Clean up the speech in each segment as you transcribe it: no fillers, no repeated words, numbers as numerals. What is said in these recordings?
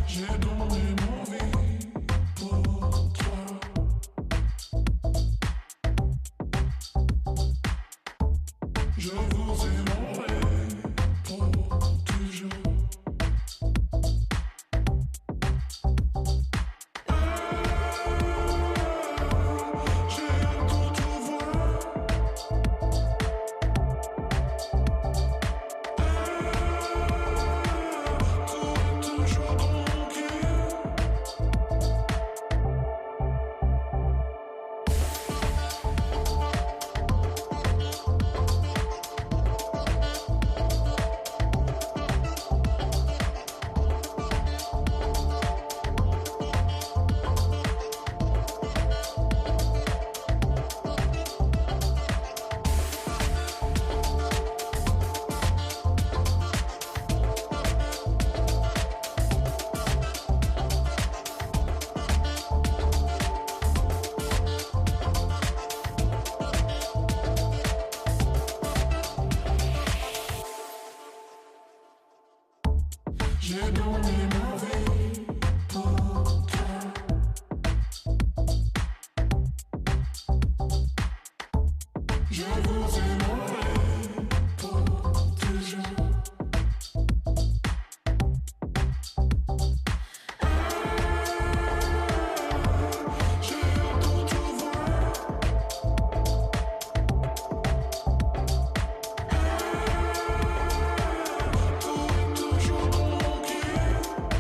J'ai donné mon vie pour toi. Je vous aimerai pour toujours. J'ai hâte de tout voir. Tout est toujours dans mon cœur. J'ai donné ma vie pour toi. Je vous aimerai pour toujours. J'ai hâte de tout voir. Tout est toujours dans mon cœur.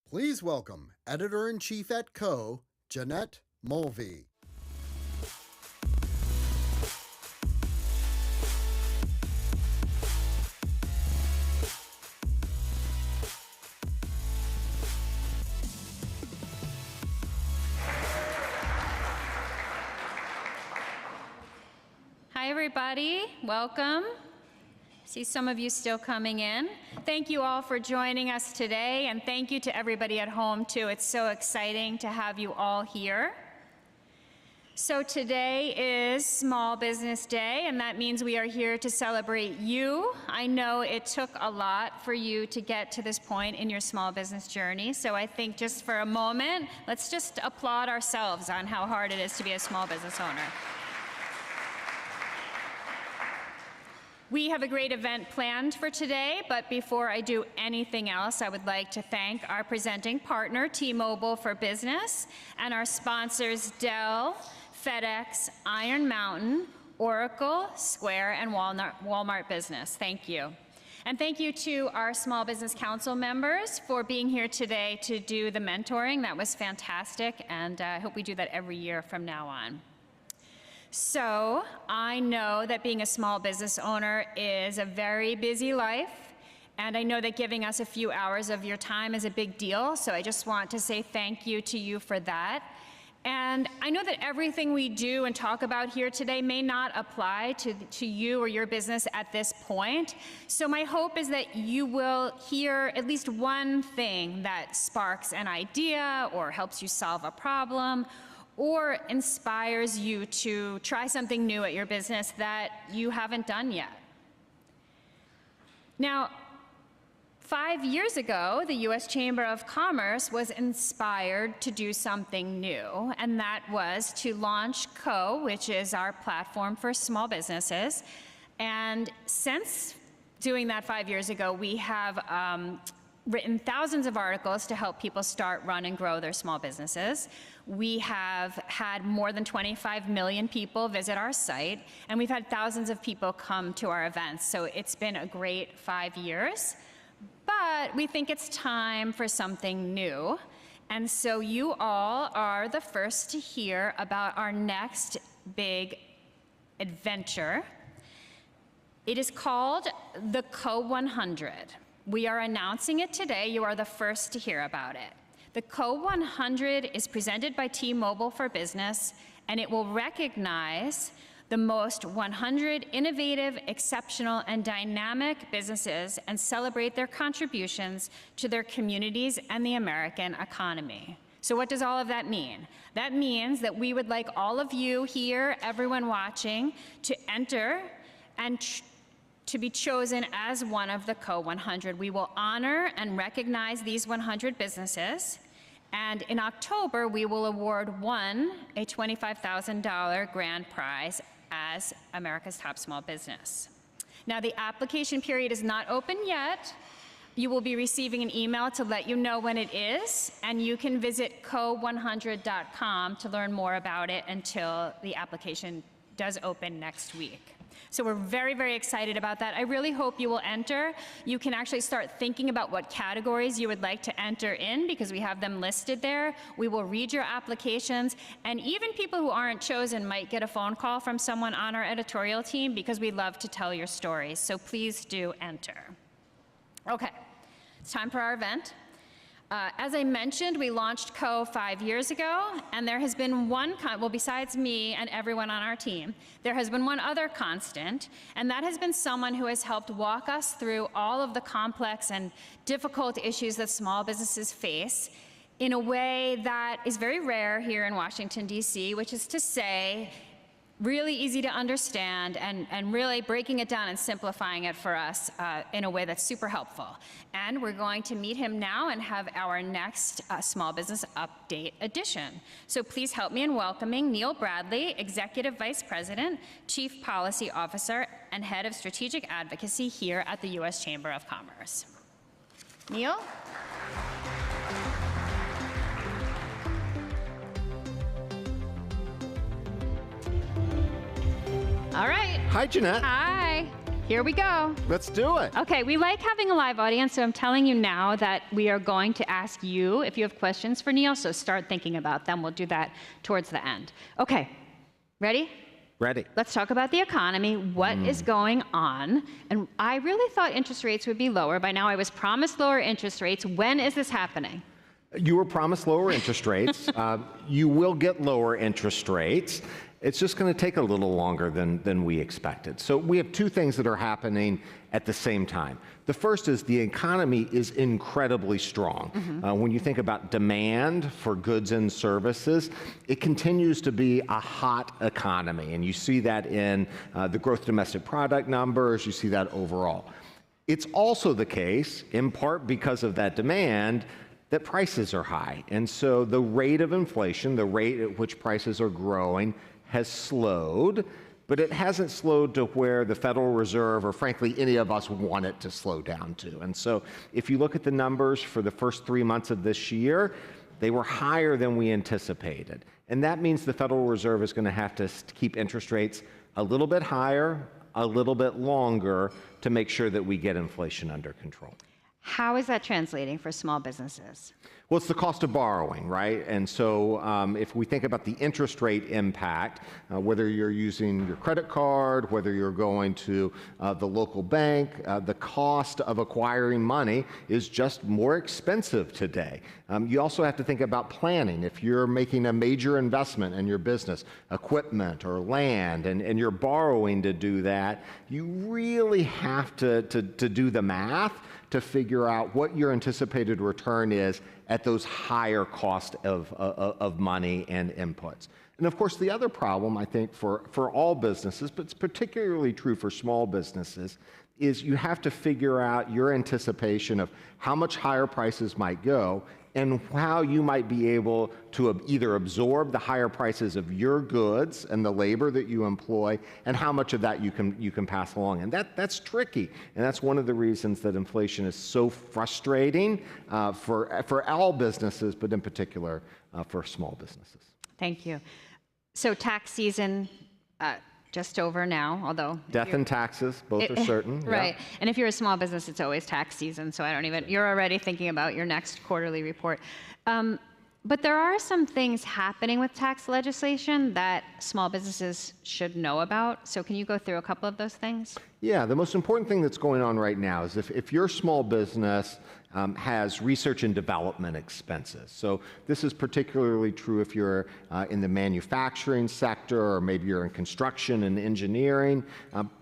Please welcome Editor-in-Chief at Co., Jeanette Mulvey. Hi, everybody. Welcome. See some of you still coming in. Thank you all for joining us today, and thank you to everybody at home, too. It's so exciting to have you all here. So today is Small Business Day, and that means we are here to celebrate you. I know it took a lot for you to get to this point in your small business journey, so I think just for a moment, let's just applaud ourselves on how hard it is to be a small business owner. We have a great event planned for today, but before I do anything else, I would like to thank our presenting partner, T-Mobile for Business, and our sponsors, Dell, FedEx, Iron Mountain, Oracle, Square, and Walmart Business. Thank you. And thank you to our Small Business Council members for being here today to do the mentoring. That was fantastic, and I hope we do that every year from now on. So I know that being a small business owner is a very busy life, and I know that giving us a few hours of your time is a big deal, so I just want to say thank you to you for that. And I know that everything we do and talk about here today may not apply to you or your business at this point, so my hope is that you will hear at least one thing that sparks an idea or helps you solve a problem, or inspires you to try something new at your business that you haven't done yet. Now, 5 years ago, the U.S. Chamber of Commerce was inspired to do something new, and that was to launch Co., which is our platform for small businesses. And since doing that 5 years ago, we have written thousands of articles to help people start, run, and grow their small businesses. We have had more than 25 million people visit our site, and we've had thousands of people come to our events. So it's been a great 5 years, but we think it's time for something new. And so you all are the first to hear about our next big adventure. It is called the Co 100. We are announcing it today. You are the first to hear about it. The Co 100 is presented by T-Mobile for Business, and it will recognize the most 100 innovative, exceptional, and dynamic businesses and celebrate their contributions to their communities and the American economy. So what does all of that mean? That means that we would like all of you here, everyone watching, to enter and to be chosen as one of the Co-100. We will honor and recognize these 100 businesses. And in October, we will award one a $25,000 grand prize as America's Top Small Business. Now, the application period is not open yet. You will be receiving an email to let you know when it is, and you can visit co100.com to learn more about it until the application does open next week. So we're very, very excited about that. I really hope you will enter. You can actually start thinking about what categories you would like to enter in because we have them listed there. We will read your applications, and even people who aren't chosen might get a phone call from someone on our editorial team because we love to tell your stories. So please do enter. Okay, it's time for our event. As I mentioned, we launched Co 5 years ago, and there has been one, well, besides me and everyone on our team, there has been one other constant, and that has been someone who has helped walk us through all of the complex and difficult issues that small businesses face in a way that is very rare here in Washington, D.C., which is to say, really easy to understand and really breaking it down and simplifying it for us in a way that's super helpful. And we're going to meet him now and have our next Small Business Update edition. So please help me in welcoming Neil Bradley, Executive Vice President, Chief Policy Officer, and Head of Strategic Advocacy here at the U.S. Chamber of Commerce. Neil? All right. Hi, Jeanette. Hi. Here we go. Let's do it. Okay, we like having a live audience, so I'm telling you now that we are going to ask you if you have questions for Neil, so start thinking about them. We'll do that towards the end. Okay, ready? Ready. Let's talk about the economy. What is going on? And I really thought interest rates would be lower. By now, I was promised lower interest rates. When is this happening? You were promised lower interest rates. You will get lower interest rates. It's just going to take a little longer than we expected. So we have two things that are happening at the same time. The first is the economy is incredibly strong. When you think about demand for goods and services, it continues to be a hot economy. And you see that in the gross domestic product numbers, you see that overall. It's also the case, in part because of that demand, that prices are high. And so the rate of inflation, the rate at which prices are growing, has slowed, but it hasn't slowed to where the Federal Reserve or frankly any of us want it to slow down to. And so if you look at the numbers for the first 3 months of this year, they were higher than we anticipated. And that means the Federal Reserve is going to have to keep interest rates a little bit higher, a little bit longer to make sure that we get inflation under control. How is that translating for small businesses? Well, it's the cost of borrowing, right? And so if we think about the interest rate impact, whether you're using your credit card, whether you're going to the local bank, the cost of acquiring money is just more expensive today. You also have to think about planning. If you're making a major investment in your business, equipment or land, and you're borrowing to do that, you really have to do the math to figure out what your anticipated return is at those higher cost of money and inputs. And of course, the other problem, I think, for all businesses, but it's particularly true for small businesses, is you have to figure out your anticipation of how much higher prices might go and how you might be able to either absorb the higher prices of your goods and the labor that you employ, and how much of that you can pass along. And that's tricky, and that's one of the reasons that inflation is so frustrating for all businesses, but in particular for small businesses. Thank you. So tax season just over now, although... Death and taxes, both are certain. Right. Yeah. And if you're a small business, it's always tax season, so I don't even... You're already thinking about your next quarterly report. But there are some things happening with tax legislation that small businesses should know about. So can you go through a couple of those things? Yeah, the most important thing that's going on right now is if your small business has research and development expenses. So this is particularly true if you're in the manufacturing sector, or maybe you're in construction and engineering.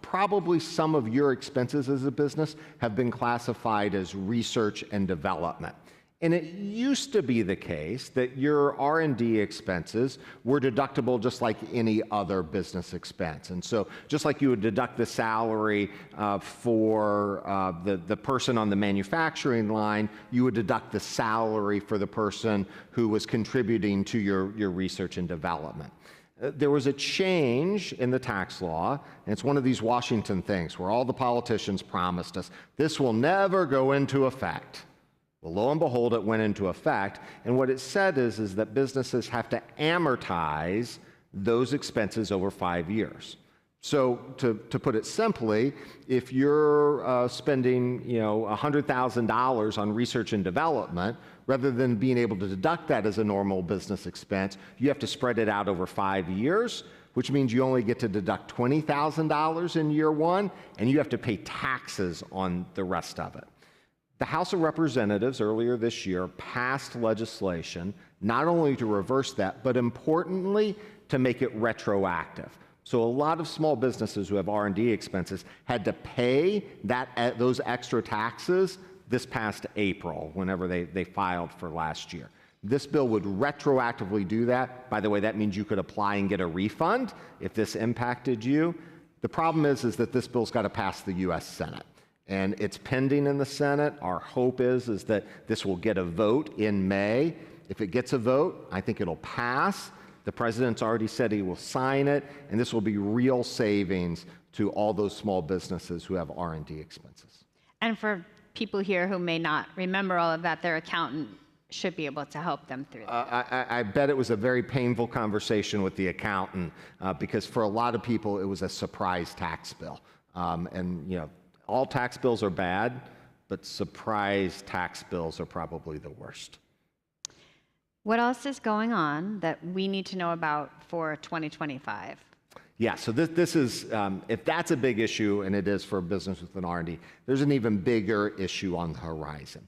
Probably some of your expenses as a business have been classified as research and development. And it used to be the case that your R&D expenses were deductible just like any other business expense. And so just like you would deduct the salary for the person on the manufacturing line, you would deduct the salary for the person who was contributing to your research and development. There was a change in the tax law, and it's one of these Washington things where all the politicians promised us, this will never go into effect. Well, lo and behold, it went into effect, and what it said is that businesses have to amortize those expenses over 5 years. So to put it simply, if you're spending $100,000 on research and development, rather than being able to deduct that as a normal business expense, you have to spread it out over 5 years, which means you only get to deduct $20,000 in year one, and you have to pay taxes on the rest of it. The House of Representatives earlier this year passed legislation not only to reverse that, but importantly, to make it retroactive. So a lot of small businesses who have R&D expenses had to pay those extra taxes this past April, whenever they filed for last year. This bill would retroactively do that. By the way, that means you could apply and get a refund if this impacted you. The problem is that this bill's got to pass the U.S. Senate. And it's pending in the Senate. Our hope is that this will get a vote in May. If it gets a vote, I think it'll pass. The president's already said he will sign it, and this will be real savings to all those small businesses who have R&D expenses. And for people here who may not remember all of that, their accountant should be able to help them through that. I bet it was a very painful conversation with the accountant because for a lot of people, it was a surprise tax bill. All tax bills are bad, but surprise tax bills are probably the worst. What else is going on that we need to know about for 2025? Yeah, so this is, if that's a big issue, and it is for a business with an R&D, there's an even bigger issue on the horizon.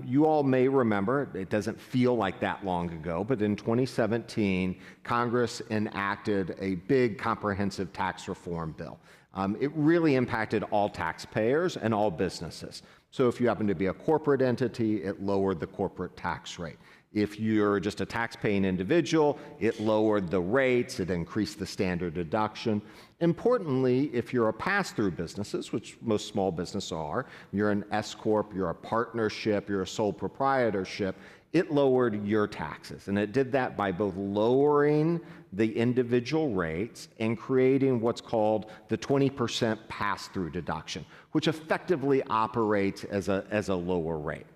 You all may remember, it doesn't feel like that long ago, but in 2017, Congress enacted a big comprehensive tax reform bill. It really impacted all taxpayers and all businesses. So if you happen to be a corporate entity, it lowered the corporate tax rate. If you're just a tax-paying individual, it lowered the rates, it increased the standard deduction. Importantly, if you're a pass-through businesses, which most small businesses are, you're an S-corp, you're a partnership, you're a sole proprietorship, it lowered your taxes. And it did that by both lowering the individual rates and creating what's called the 20% pass-through deduction, which effectively operates as a lower rate.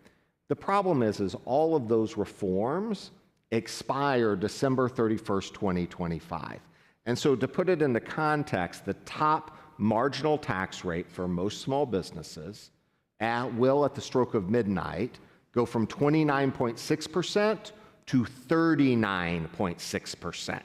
The problem is all of those reforms expire December 31st, 2025. And so to put it into context, the top marginal tax rate for most small businesses will, at the stroke of midnight, go from 29.6% to 39.6%.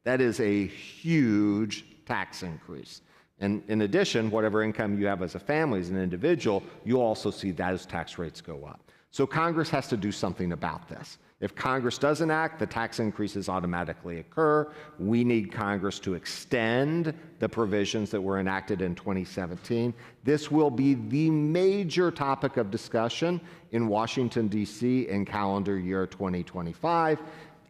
That is a huge tax increase. And in addition, whatever income you have as a family, as an individual, you'll also see those tax rates go up. So Congress has to do something about this. If Congress doesn't act, the tax increases automatically occur. We need Congress to extend the provisions that were enacted in 2017. This will be the major topic of discussion in Washington, D.C. in calendar year 2025.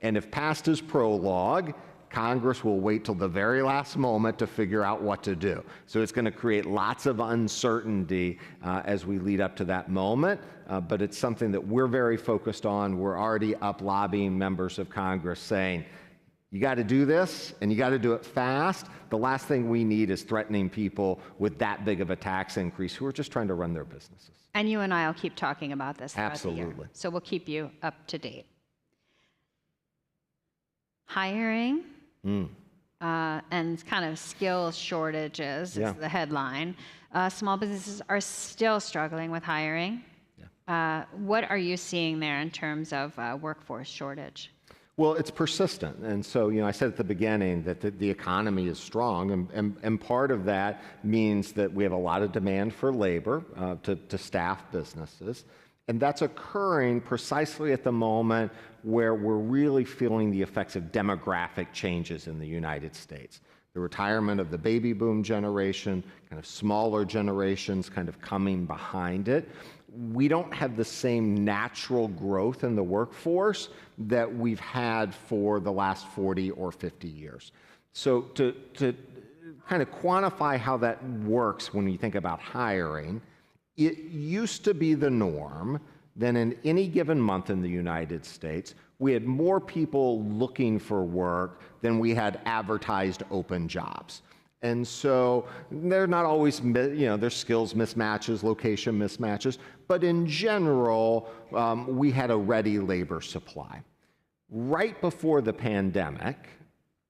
And if passed as prologue, Congress will wait till the very last moment to figure out what to do. So it's going to create lots of uncertainty as we lead up to that moment, but it's something that we're very focused on. We're already up lobbying members of Congress saying, you got to do this, and you got to do it fast. The last thing we need is threatening people with that big of a tax increase who are just trying to run their businesses. And you and I will keep talking about this throughout the year. Absolutely. So we'll keep you up to date. Hiring. And kind of skills shortages is the headline. Small businesses are still struggling with hiring. What are you seeing there in terms of workforce shortage? Well, it's persistent. And so, I said at the beginning that the economy is strong, and part of that means that we have a lot of demand for labor to staff businesses. And that's occurring precisely at the moment where we're really feeling the effects of demographic changes in the United States. The retirement of the baby boom generation, kind of smaller generations kind of coming behind it. We don't have the same natural growth in the workforce that we've had for the last 40 or 50 years. So to kind of quantify how that works when you think about hiring, it used to be the norm that in any given month in the United States, we had more people looking for work than we had advertised open jobs. And so they're not always, there's skills mismatches, location mismatches, but in general, we had a ready labor supply. Right before the pandemic,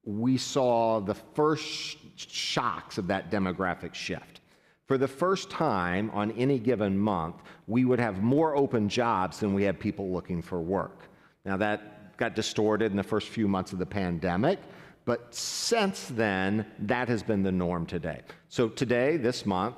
we saw the first shocks of that demographic shift. For the first time on any given month, we would have more open jobs than we had people looking for work. Now that got distorted in the first few months of the pandemic, but since then, that has been the norm today. So today, this month,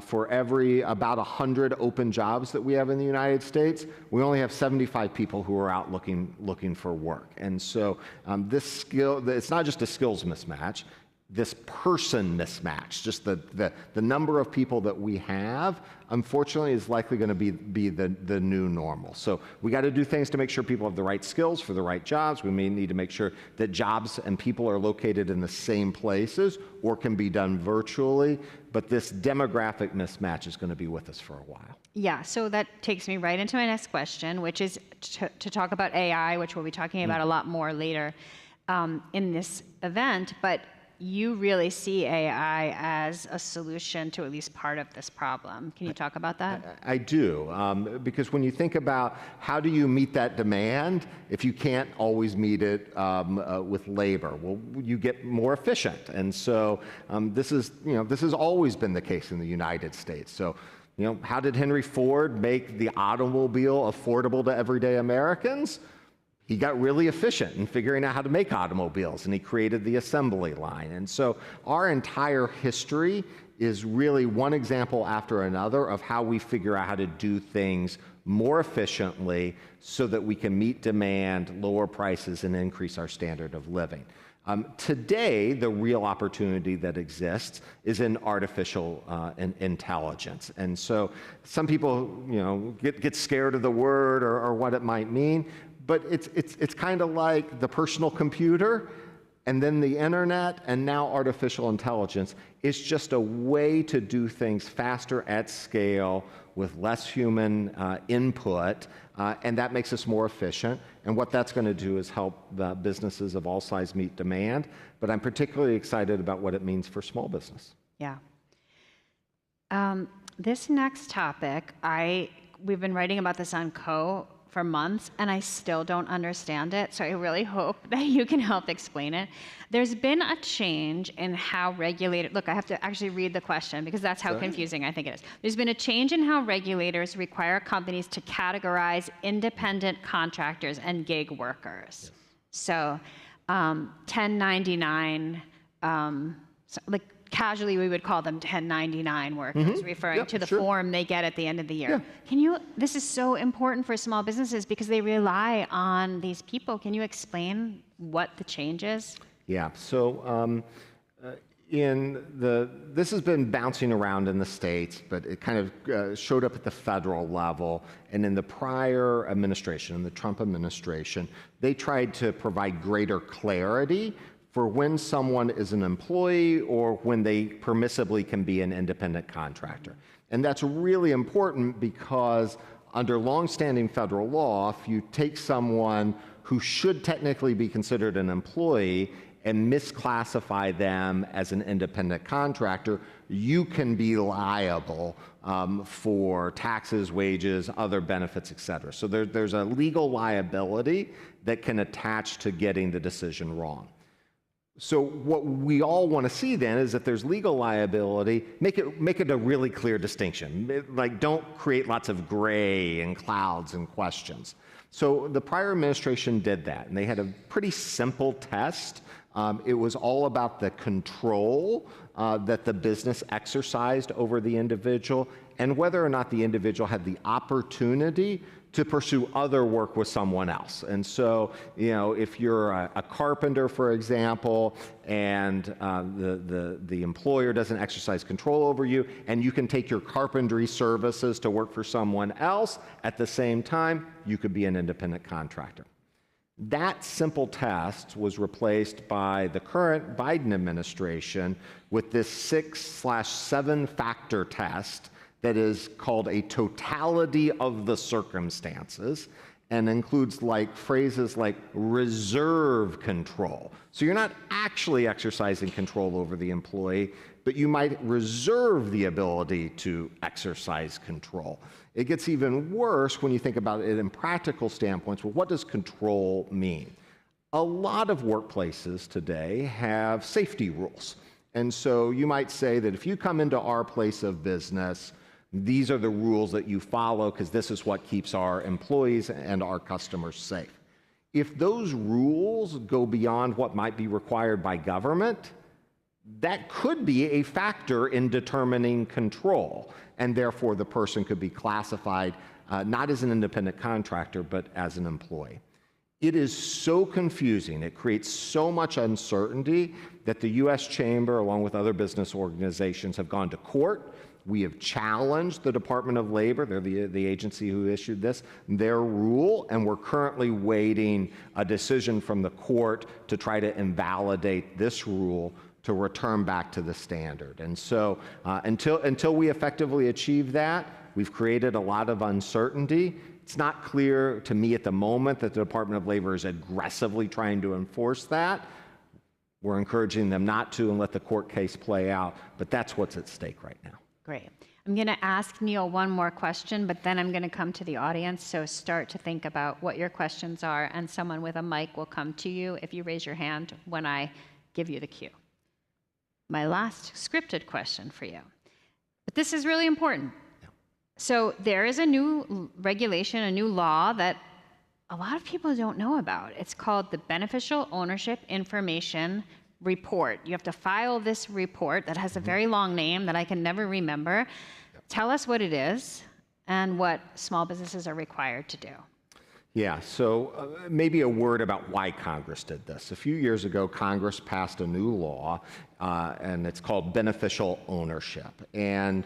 for every about 100 open jobs that we have in the United States, we only have 75 people who are out looking for work. And so it's not just a skills mismatch, this person mismatch, just the number of people that we have, unfortunately, is likely going to be the new normal. So we got to do things to make sure people have the right skills for the right jobs. We may need to make sure that jobs and people are located in the same places or can be done virtually. But this demographic mismatch is going to be with us for a while. Yeah, so that takes me right into my next question, which is to talk about AI, which we'll be talking about a lot more later in this event. But you really see AI as a solution to at least part of this problem. Can you talk about that? I do, because when you think about how do you meet that demand if you can't always meet it with labor? Well, you get more efficient, and so this has always been the case in the United States. So, how did Henry Ford make the automobile affordable to everyday Americans? He got really efficient in figuring out how to make automobiles, and he created the assembly line. And so our entire history is really one example after another of how we figure out how to do things more efficiently so that we can meet demand, lower prices, and increase our standard of living. Today, the real opportunity that exists is in artificial intelligence. And so some people, get scared of the word or what it might mean. But it's kind of like the personal computer and then the internet and now artificial intelligence. It's just a way to do things faster at scale with less human input, and that makes us more efficient. And what that's going to do is help businesses of all sizes meet demand. But I'm particularly excited about what it means for small business. Yeah. This next topic, we've been writing about this on Co for months, and I still don't understand it, so I really hope that you can help explain it. There's been a change in how regulators, look, I have to actually read the question because that's how confusing I think it is. There's been a change in how regulators require companies to categorize independent contractors and gig workers. Yes. So 1099, casually we would call them 1099 workers, referring to the form they get at the end of the year. Yeah. This is so important for small businesses because they rely on these people. Can you explain what the change is? Yeah, so this has been bouncing around in the states, but it kind of showed up at the federal level. And in the prior administration, in the Trump administration, they tried to provide greater clarity for when someone is an employee or when they permissibly can be an independent contractor. And that's really important because under longstanding federal law, if you take someone who should technically be considered an employee and misclassify them as an independent contractor, you can be liable for taxes, wages, other benefits, et cetera. So there's a legal liability that can attach to getting the decision wrong. So what we all want to see then is if there's legal liability, make it a really clear distinction. Like, don't create lots of gray and clouds and questions. So the prior administration did that, and they had a pretty simple test. It was all about the control that the business exercised over the individual and whether or not the individual had the opportunity to pursue other work with someone else. And so, if you're a carpenter, for example, and the employer doesn't exercise control over you, and you can take your carpentry services to work for someone else at the same time, you could be an independent contractor. That simple test was replaced by the current Biden administration with this 6/7 factor test that is called a totality of the circumstances and includes phrases like reserve control. So you're not actually exercising control over the employee, but you might reserve the ability to exercise control. It gets even worse when you think about it in practical standpoints. Well, what does control mean? A lot of workplaces today have safety rules. And so you might say that if you come into our place of business, these are the rules that you follow because this is what keeps our employees and our customers safe. If those rules go beyond what might be required by government, that could be a factor in determining control, and therefore the person could be classified not as an independent contractor, but as an employee. It is so confusing, it creates so much uncertainty that the U.S. Chamber, along with other business organizations, have gone to court. We have challenged the Department of Labor, they're the agency who issued this, their rule, and we're currently waiting a decision from the court to try to invalidate this rule to return back to the standard. And so until we effectively achieve that, we've created a lot of uncertainty. It's not clear to me at the moment that the Department of Labor is aggressively trying to enforce that. We're encouraging them not to and let the court case play out, but that's what's at stake right now. Great. I'm going to ask Neil one more question, but then I'm going to come to the audience. So start to think about what your questions are, and someone with a mic will come to you if you raise your hand when I give you the cue. My last scripted question for you. But this is really important. Yeah. So there is a new regulation, a new law that a lot of people don't know about. It's called the Beneficial Ownership Information Report. You have to file this report that has a very long name that I can never remember. Yep. Tell us what it is and what small businesses are required to do. Yeah, so maybe a word about why Congress did this. A few years ago, Congress passed a new law, and it's called beneficial ownership. And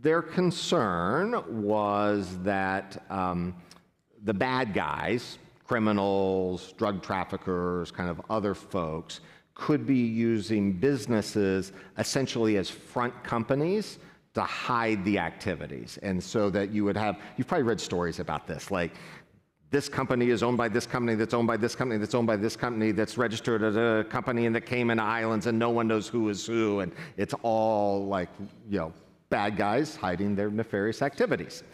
their concern was that the bad guys, criminals, drug traffickers, kind of other folks, could be using businesses essentially as front companies to hide the activities. And so that you would have, you've probably read stories about this, like this company is owned by this company that's owned by this company that's owned by this company that's registered as a company in the Cayman Islands, and no one knows who is who, and it's all like, bad guys hiding their nefarious activities.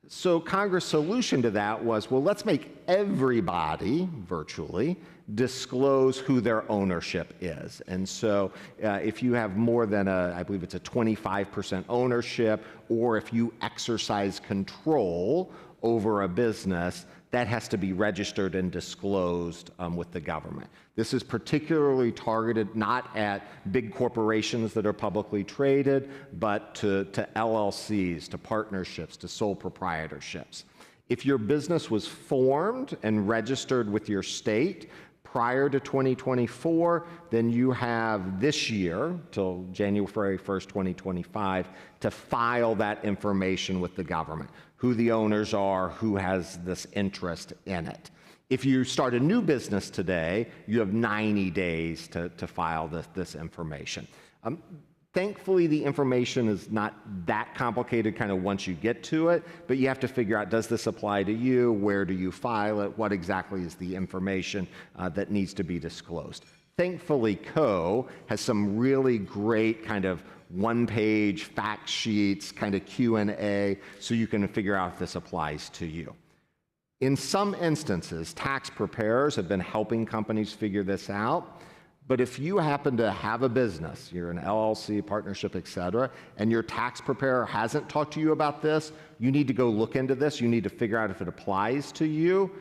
So Congress' solution to that was, well, let's make everybody, virtually, disclose who their ownership is. And so if you have more than I believe it's a 25% ownership, or if you exercise control over a business, that has to be registered and disclosed with the government. This is particularly targeted not at big corporations that are publicly traded, but to LLCs, to partnerships, to sole proprietorships. If your business was formed and registered with your state prior to 2024, then you have this year, till January 1st, 2025, to file that information with the government, who the owners are, who has this interest in it. If you start a new business today, you have 90 days to file this information. Thankfully, the information is not that complicated kind of once you get to it, but you have to figure out, does this apply to you? Where do you file it? What exactly is the information that needs to be disclosed? Thankfully, CO has some really great kind of one-page fact sheets, kind of Q&A, so you can figure out if this applies to you. In some instances, tax preparers have been helping companies figure this out. But if you happen to have a business, you're an LLC, partnership, et cetera, and your tax preparer hasn't talked to you about this, you need to go look into this. You need to figure out if it applies to you,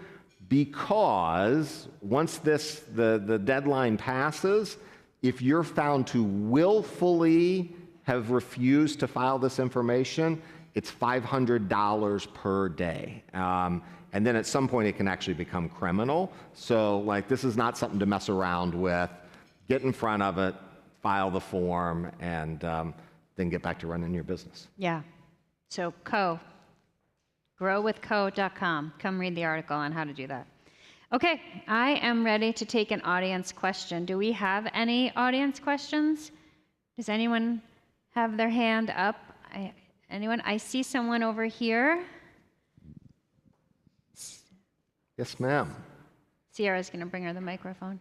because once the deadline passes, if you're found to willfully have refused to file this information, it's $500 per day. And then at some point it can actually become criminal. So like, this is not something to mess around with. Get in front of it, file the form, and then get back to running your business. Yeah. So growwithco.com. Come read the article on how to do that. Okay, I am ready to take an audience question. Do we have any audience questions? Does anyone have their hand up? Anyone? I see someone over here. Yes, ma'am. Sierra's going to bring her the microphone.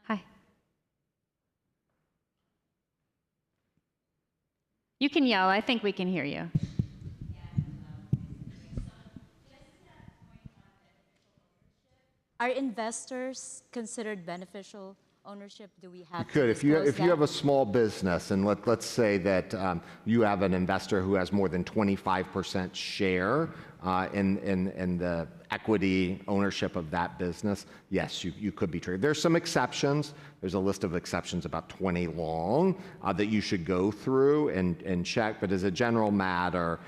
Hi. You can yell. I think we can hear you. Are investors considered beneficial ownership? Do we have You could, to if you disclose have that? a small business, and let's say that you have an investor who has more than 25% share in the equity ownership of that business, yes, you could be treated. There's some exceptions. There's a list of exceptions, about 20 long, that you should go through and check. But as a general matter,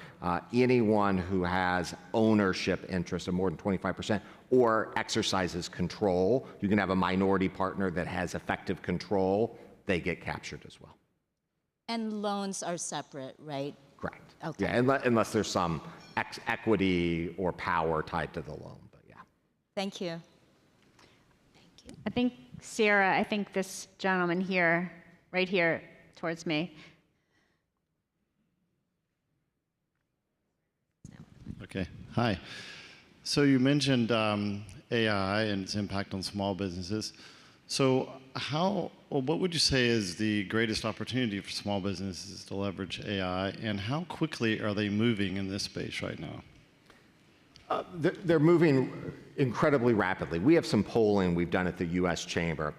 anyone who has ownership interest of more than 25% or exercises control, you can have a minority partner that has effective control, they get captured as well. And loans are separate, right? Correct. Okay. Yeah, unless there's some equity or power tied to the loan, but yeah. Thank you. I think, Sierra, I think this gentleman here, right here towards me. Okay, hi. So you mentioned AI and its impact on small businesses. So what would you say is the greatest opportunity for small businesses to leverage AI, and how quickly are they moving in this space right now? They're moving incredibly rapidly. We have some polling we've done at the U.S. Chamber,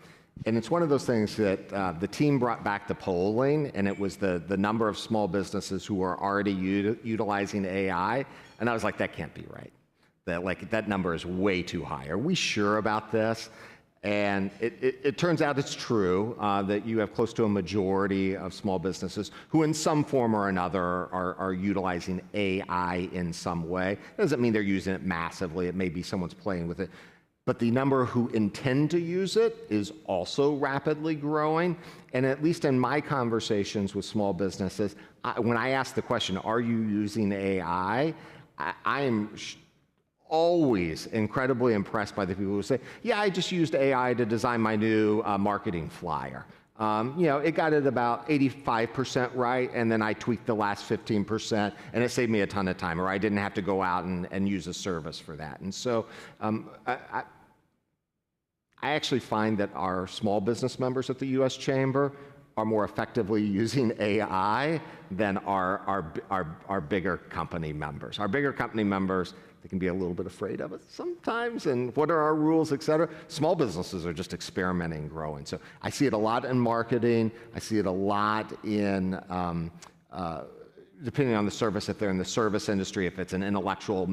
and it's one of those things that the team brought back the polling, and it was the number of small businesses who are already utilizing AI, and I was like, that can't be right. That number is way too high. Are we sure about this? And it turns out it's true that you have close to a majority of small businesses who in some form or another are utilizing AI in some way. It doesn't mean they're using it massively. It may be someone's playing with it. But the number who intend to use it is also rapidly growing. And at least in my conversations with small businesses, when I ask the question, are you using AI? I am always incredibly impressed by the people who say, yeah, I just used AI to design my new marketing flyer. It got it about 85% right, and then I tweaked the last 15%, and it saved me a ton of time, or I didn't have to go out and use a service for that. And so I actually find that our small business members at the U.S. Chamber are more effectively using AI than our bigger company members. Our bigger company members, they can be a little bit afraid of it sometimes, and what are our rules, et cetera. Small businesses are just experimenting, growing. So I see it a lot in marketing. I see it a lot in, depending on the service, if they're in the service industry, if it's an intellectual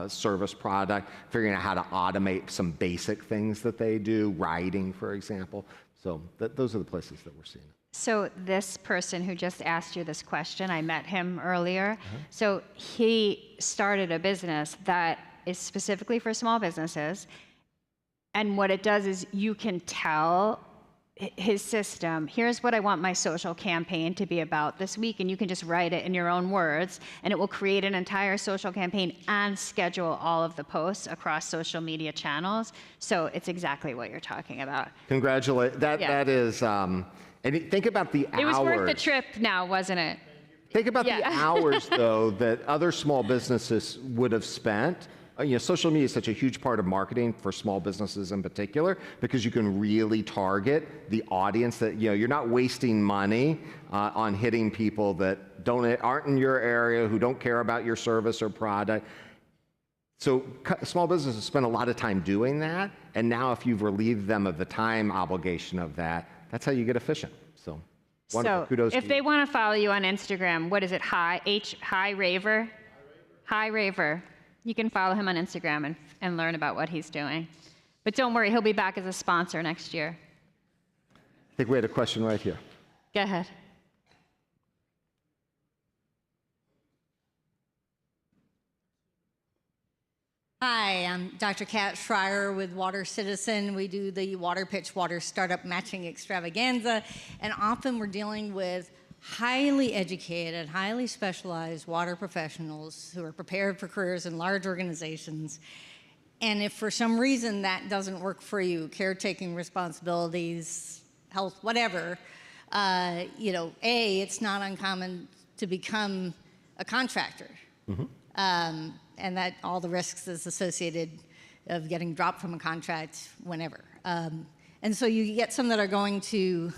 service product, figuring out how to automate some basic things that they do, writing, for example. So those are the places that we're seeing it. So this person who just asked you this question, I met him earlier. So he started a business that is specifically for small businesses. And what it does is you can tell his system, here's what I want my social campaign to be about this week, and you can just write it in your own words, and it will create an entire social campaign and schedule all of the posts across social media channels. So it's exactly what you're talking about. Congratulate. That is. And think about the hours. It was worth the trip now, wasn't it? Think about the hours, though, that other small businesses would have spent. Social media is such a huge part of marketing for small businesses in particular, because you can really target the audience that, you're not wasting money on hitting people that aren't in your area, who don't care about your service or product. So small businesses spend a lot of time doing that, and now if you've relieved them of the time obligation of that, that's how you get efficient. So wonderful. So Kudos if to they you. want to follow you on Instagram, what is it? High Raver? High Raver. You can follow him on Instagram and learn about what he's doing. But don't worry, he'll be back as a sponsor next year. I think we had a question right here. Go ahead. Hi, I'm Dr. Kat Schreier with Water Citizen. We do the Water Pitch Water Startup Matching Extravaganza, and often we're dealing with highly educated, highly specialized water professionals who are prepared for careers in large organizations. And if for some reason that doesn't work for you, caretaking responsibilities, health, whatever, it's not uncommon to become a contractor. And that all the risks is associated of getting dropped from a contract whenever. And so you get some that are going to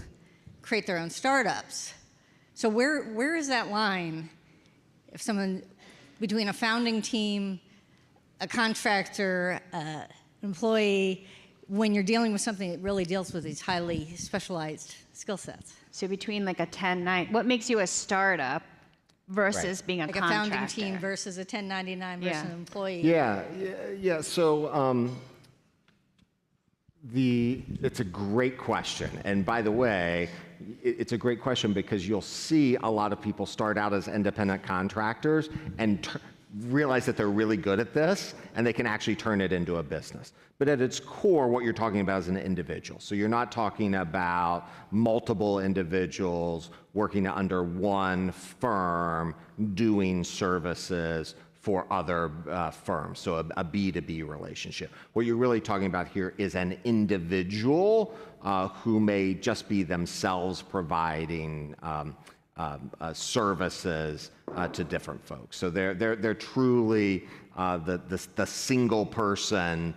create their own startups. So where is that line if someone, between a founding team, a contractor, an employee, when you're dealing with something that really deals with these highly specialized skill sets? So between like a 10-9, what makes you a startup versus being a Like contractor? a founding team versus a 1099 versus an employee. Yeah. So it's a great question. And by the way, it's a great question because you'll see a lot of people start out as independent contractors and realize that they're really good at this and they can actually turn it into a business. But at its core, what you're talking about is an individual. So you're not talking about multiple individuals working under one firm doing services for other firms, so a B2B relationship. What you're really talking about here is an individual who may just be themselves providing services to different folks. So they're truly the single person,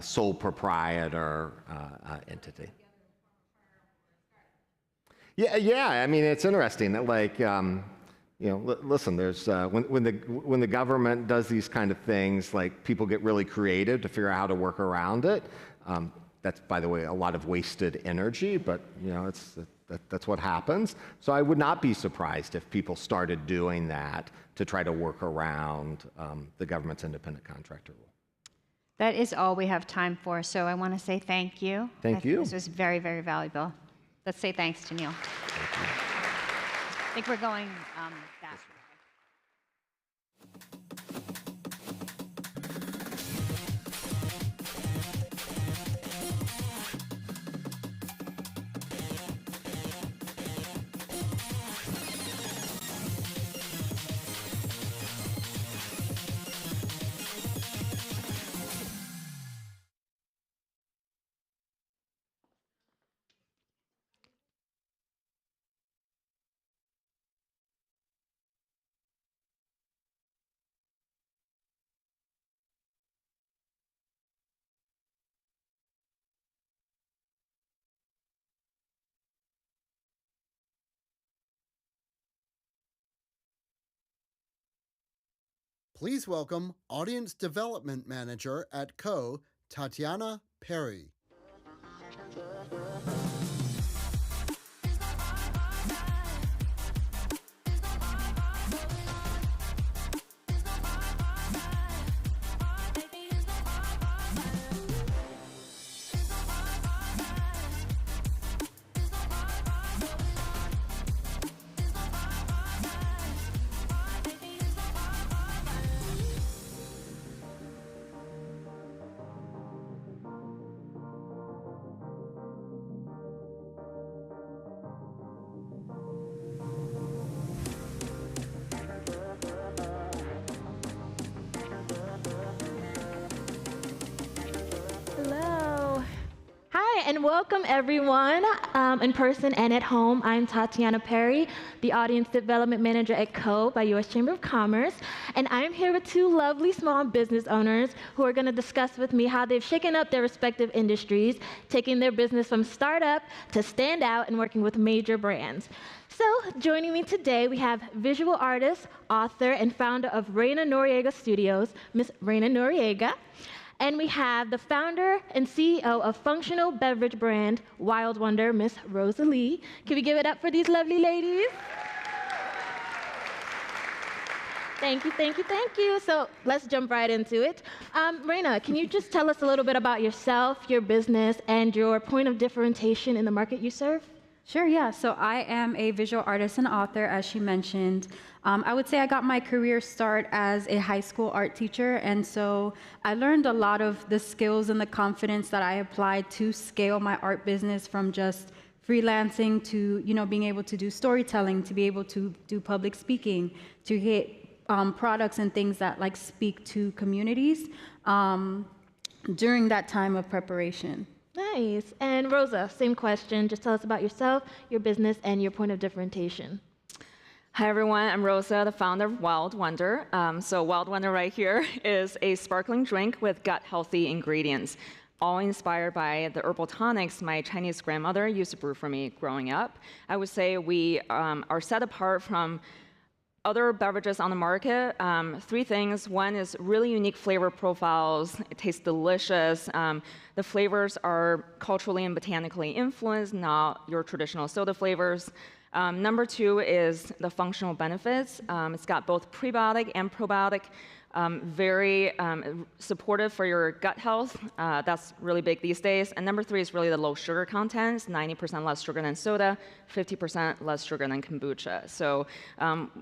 sole proprietor entity. Yeah. I mean, it's interesting that listen. There's when the government does these kind of things, like people get really creative to figure out how to work around it. That's, by the way, a lot of wasted energy, but that's what happens. So I would not be surprised if people started doing that to try to work around the government's independent contractor rule. That is all we have time for, so I want to say thank you. Thank you. This was very, very valuable. Let's say thanks to Neil. I think we're going back. Please welcome Audience Development Manager at Co, Tatiana Perry. and welcome everyone in person and at home. I'm Tatiana Perry, the Audience Development Manager at CO by U.S. Chamber of Commerce, and I'm here with two lovely small business owners who are going to discuss with me how they've shaken up their respective industries, taking their business from startup to stand out and working with major brands. So, joining me today, we have visual artist, author, and founder of Reina Noriega Studios, Miss Reina Noriega. And we have the founder and CEO of functional beverage brand Wild Wonder, Miss Rosalie. Can we give it up for these lovely ladies? Thank you, thank you, thank you. So let's jump right into it. Reina, can you just tell us a little bit about yourself, your business, and your point of differentiation in the market you serve? Sure, yeah. So I am a visual artist and author, as she mentioned. I would say I got my career start as a high school art teacher, and so I learned a lot of the skills and the confidence that I applied to scale my art business from just freelancing to, being able to do storytelling, to be able to do public speaking, to hit products and things that like speak to communities during that time of preparation. Nice. And Rosa, same question. Just tell us about yourself, your business, and your point of differentiation. Hi, everyone. I'm Rosa, the founder of Wild Wonder. So Wild Wonder right here is a sparkling drink with gut-healthy ingredients, all inspired by the herbal tonics my Chinese grandmother used to brew for me growing up. I would say we are set apart from other beverages on the market. Three things. One is really unique flavor profiles. It tastes delicious. The flavors are culturally and botanically influenced, not your traditional soda flavors. Number two is the functional benefits. It's got both prebiotic and probiotic, very supportive for your gut health. That's really big these days. And number three is really the low sugar content. It's 90% less sugar than soda, 50% less sugar than kombucha. So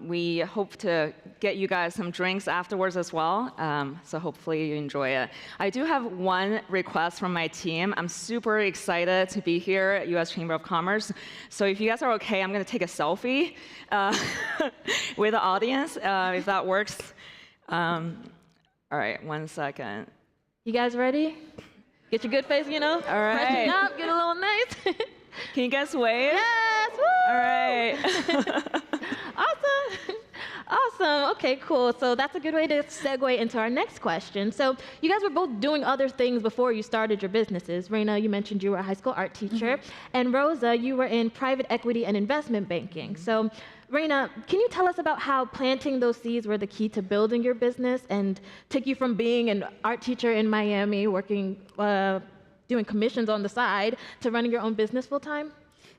we hope to get you guys some drinks afterwards as well. So hopefully you enjoy it. I do have one request from my team. I'm super excited to be here at U.S. Chamber of Commerce. So if you guys are okay, I'm going to take a selfie with the audience, if that works. All right, 1 second. You guys ready? Get your good face, All right. Freshen up, get a little nice. Can you guys wave? Yes, woo! All right. Awesome. Awesome. Okay, cool. So that's a good way to segue into our next question. So you guys were both doing other things before you started your businesses. Reina, you mentioned you were a high school art teacher. And Rosa, you were in private equity and investment banking. So Reina, can you tell us about how planting those seeds were the key to building your business and took you from being an art teacher in Miami, working, doing commissions on the side, to running your own business full time?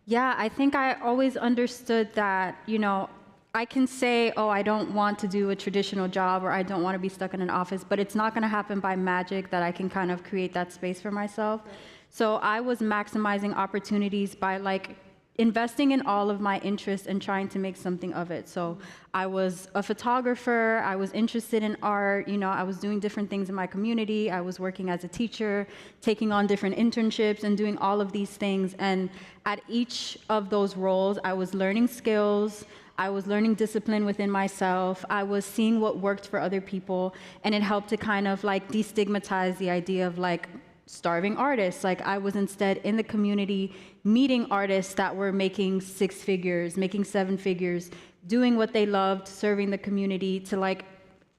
Yeah, I think I always understood that, I can say, oh, I don't want to do a traditional job or I don't want to be stuck in an office, but it's not going to happen by magic that I can kind of create that space for myself. So I was maximizing opportunities by investing in all of my interests and trying to make something of it. So I was a photographer, I was interested in art, I was doing different things in my community, I was working as a teacher, taking on different internships and doing all of these things. And at each of those roles, I was learning skills, I was learning discipline within myself, I was seeing what worked for other people, and it helped to kind of destigmatize the idea of starving artists. I was instead in the community meeting artists that were making 6 figures, making 7 figures, doing what they loved, serving the community, to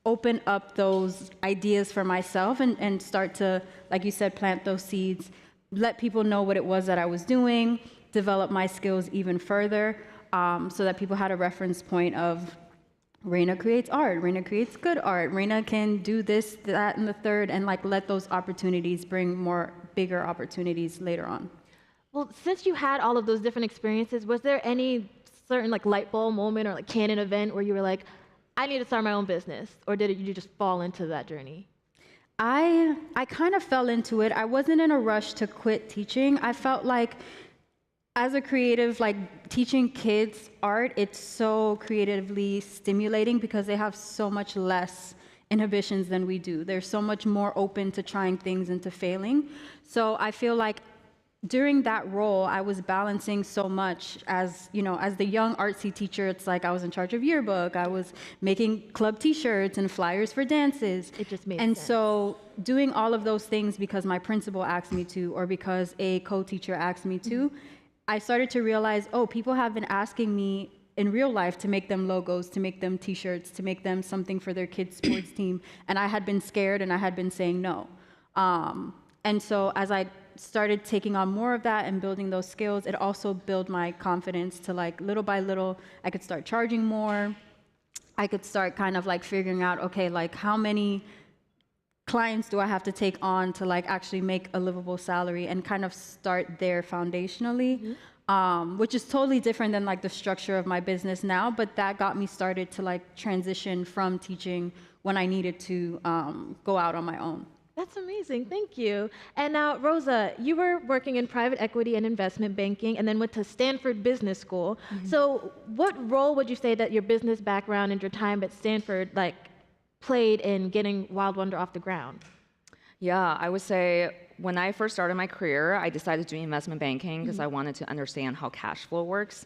open up those ideas for myself and start to, like you said, plant those seeds, let people know what it was that I was doing, develop my skills even further, so that people had a reference point of Reina creates art, Reina creates good art, Reina can do this, that, and the third, and let those opportunities bring bigger opportunities later on. Well, since you had all of those different experiences, was there any certain light bulb moment or canon event where you were like, I need to start my own business? Or did you just fall into that journey? I kind of fell into it. I wasn't in a rush to quit teaching. I felt like as a creative, teaching kids art, it's so creatively stimulating because they have so much less inhibitions than we do. They're so much more open to trying things and to failing. So I feel like during that role, I was balancing so much as, as the young artsy teacher. It's like I was in charge of yearbook. I was making club T-shirts and flyers for dances. It just made And sense. so doing all of those things because my principal asked me to, or because a co-teacher asked me to, I started to realize, oh, people have been asking me in real life to make them logos, to make them T-shirts, to make them something for their kids' sports team. And I had been scared and I had been saying no. And so as I started taking on more of that and building those skills, it also built my confidence to like little by little, I could start charging more. I could start kind of like figuring out, okay, like how many clients do I have to take on to like actually make a livable salary and kind of start there foundationally, which is totally different than like the structure of my business now, but that got me started to like transition from teaching when I needed to go out on my own. That's amazing. Thank you. And now, Rosa, you were working in private equity and investment banking and then went to Stanford Business School. So what role would you say that your business background and your time at Stanford like played in getting Wild Wonder off the ground? Yeah, I would say when I first started my career, I decided to do investment banking because I wanted to understand how cash flow works.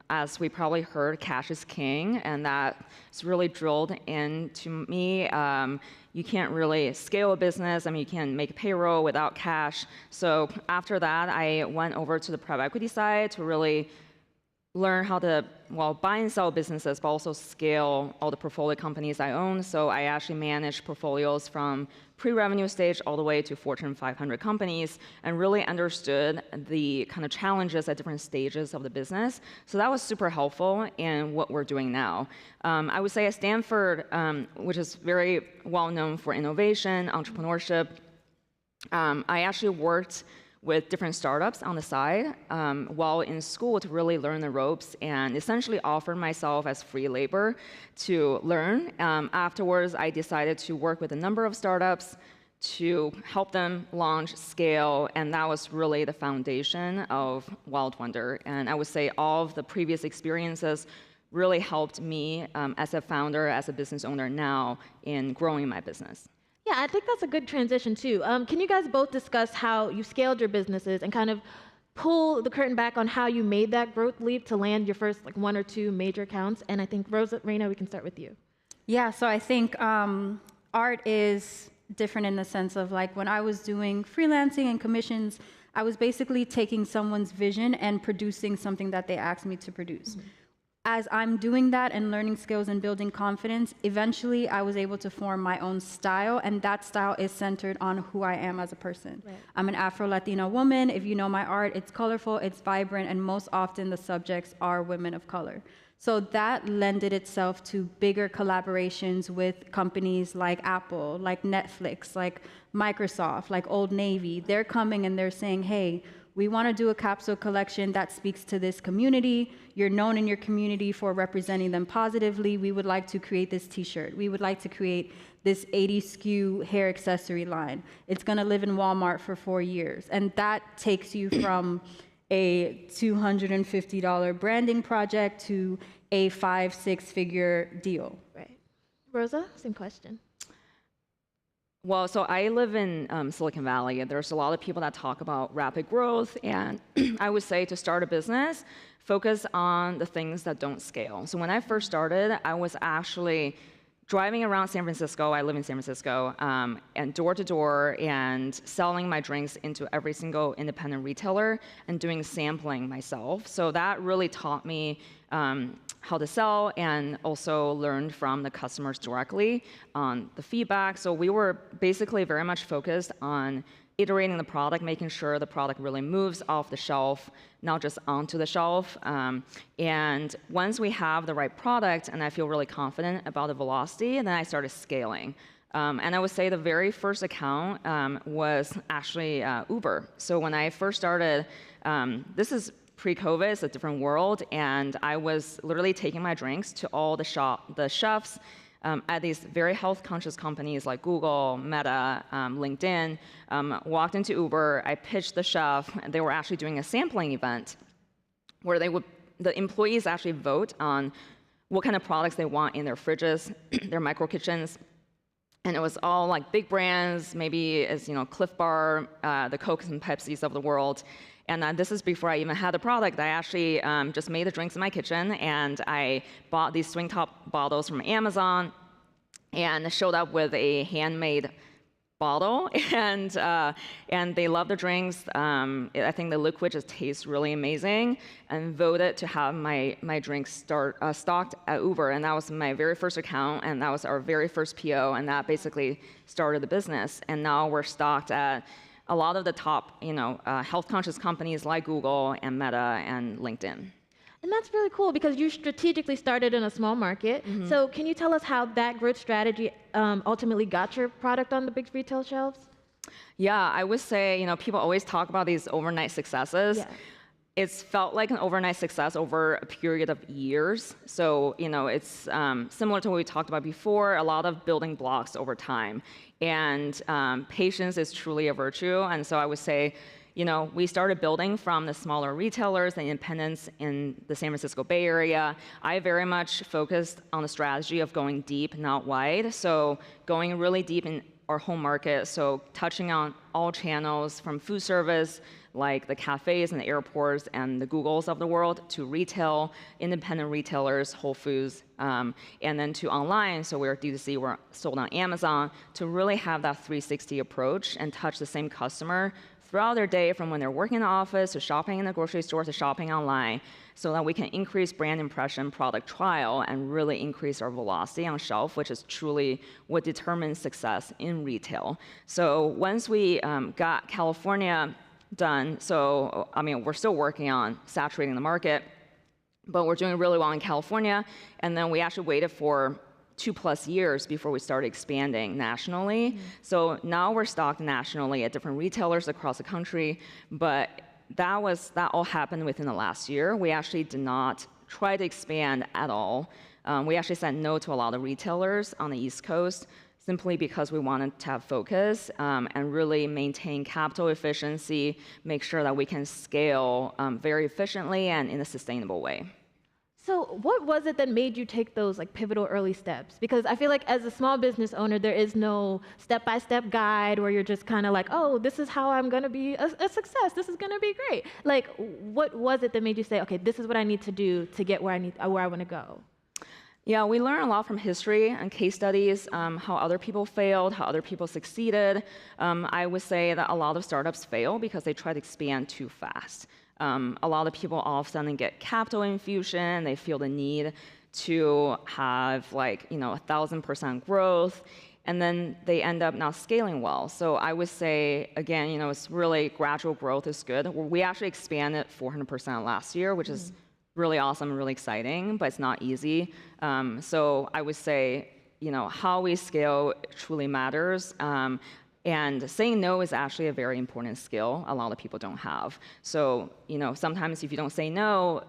As we probably heard, cash is king, and that's really drilled into me. You can't really scale a business. I mean, you can't make payroll without cash. So after that, I went over to the private equity side to really learn how to, well, buy and sell businesses, but also scale all the portfolio companies I own. So I actually manage portfolios from pre-revenue stage all the way to Fortune 500 companies and really understood the kind of challenges at different stages of the business. So that was super helpful in what we're doing now. I would say at Stanford, which is very well known for innovation, entrepreneurship, I actually worked with different startups on the side while in school to really learn the ropes and essentially offer myself as free labor to learn. Afterwards, I decided to work with a number of startups to help them launch, scale, and that was really the foundation of Wild Wonder. And I would say all of the previous experiences really helped me as a founder, as a business owner now in growing my business. Yeah, I think that's a good transition too. Can you guys both discuss how you scaled your businesses and kind of pull the curtain back on how you made that growth leap to land your first like 1 or 2 major accounts? And I think Rosa, Reina, we can start with you. Yeah, so I think art is different in the sense of like when I was doing freelancing and commissions, I was basically taking someone's vision and producing something that they asked me to produce. As I'm doing that and learning skills and building confidence, eventually I was able to form my own style, and that style is centered on who I am as a person. Right. I'm an Afro-Latina woman. If you know my art, it's colorful, it's vibrant, and most often the subjects are women of color. So that lended itself to bigger collaborations with companies like Apple, like Netflix, like Microsoft, like Old Navy. They're coming and they're saying, hey, we want to do a capsule collection that speaks to this community. You're known in your community for representing them positively. We would like to create this t-shirt. We would like to create this 80 SKU hair accessory line. It's going to live in Walmart for 4 years. And that takes you from a $250 branding project to a 5-6 figure deal. Right. Rosa, same question. Well, so I live in Silicon Valley, and there's a lot of people that talk about rapid growth, and I would say to start a business, focus on the things that don't scale. So when I first started, I was actually driving around San Francisco, I live in San Francisco, and door to door and selling my drinks into every single independent retailer and doing sampling myself. So that really taught me how to sell and also learned from the customers directly on the feedback. So we were basically very much focused on iterating the product, making sure the product really moves off the shelf, not just onto the shelf. And once we have the right product and I feel really confident about the velocity, then I started scaling. And I would say the very first account was actually Uber. So when I first started, this is pre-COVID, it's a different world, and I was literally taking my drinks to all the chefs at these very health-conscious companies like Google, Meta, LinkedIn. Walked into Uber, I pitched the chef, and they were actually doing a sampling event where the employees actually vote on what kind of products they want in their fridges, their micro kitchens. And it was all like big brands, maybe as Cliff Bar, the Cokes and Pepsis of the world. And this is before I even had the product. I actually just made the drinks in my kitchen, and I bought these swing top bottles from Amazon, and showed up with a handmade bottle, and they love the drinks. I think the liquid just tastes really amazing, and voted to have my drinks stocked at Uber, and that was my very first account, and that was our very first PO, and that basically started the business. And now we're stocked at a lot of the top, health-conscious companies like Google and Meta and LinkedIn. And that's really cool because you strategically started in a small market. So can you tell us how that growth strategy ultimately got your product on the big retail shelves? Yeah, I would say, people always talk about these overnight successes. Yeah. It's felt like an overnight success over a period of years. So, it's similar to what we talked about before, a lot of building blocks over time. And patience is truly a virtue. And so I would say, we started building from the smaller retailers and independents in the San Francisco Bay Area. I very much focused on the strategy of going deep, not wide. So going really deep in our home market, so touching on all channels from food service, like the cafes and the airports and the Googles of the world, to retail, independent retailers, Whole Foods, and then to online. So we're D2C, we're sold on Amazon, to really have that 360 approach and touch the same customer throughout their day, from when they're working in the office to shopping in the grocery store to shopping online, so that we can increase brand impression, product trial, and really increase our velocity on shelf, which is truly what determines success in retail. So once we got California done, we're still working on saturating the market, but we're doing really well in California, and then we actually waited for 2+ years before we started expanding nationally. So now we're stocked nationally at different retailers across the country, but that all happened within the last year. We actually did not try to expand at all. We actually said no to a lot of retailers on the East Coast, simply because we wanted to have focus and really maintain capital efficiency, make sure that we can scale very efficiently and in a sustainable way. So what was it that made you take those pivotal early steps? Because I feel like as a small business owner, there is no step-by-step guide where you're just kind of like, oh, this is how I'm going to be a success. This is going to be great. What was it that made you say, okay, this is what I need to do to get where I want to go? Yeah, we learn a lot from history and case studies, how other people failed, how other people succeeded. I would say that a lot of startups fail because they try to expand too fast. A lot of people all of a sudden get capital infusion. They feel the need to have 1,000% growth, and then they end up not scaling well. So I would say, again, it's really gradual growth is good. We actually expanded 400% last year, which is really awesome and really exciting, but it's not easy. So I would say, how we scale truly matters. And saying no is actually a very important skill a lot of people don't have. So, sometimes if you don't say no,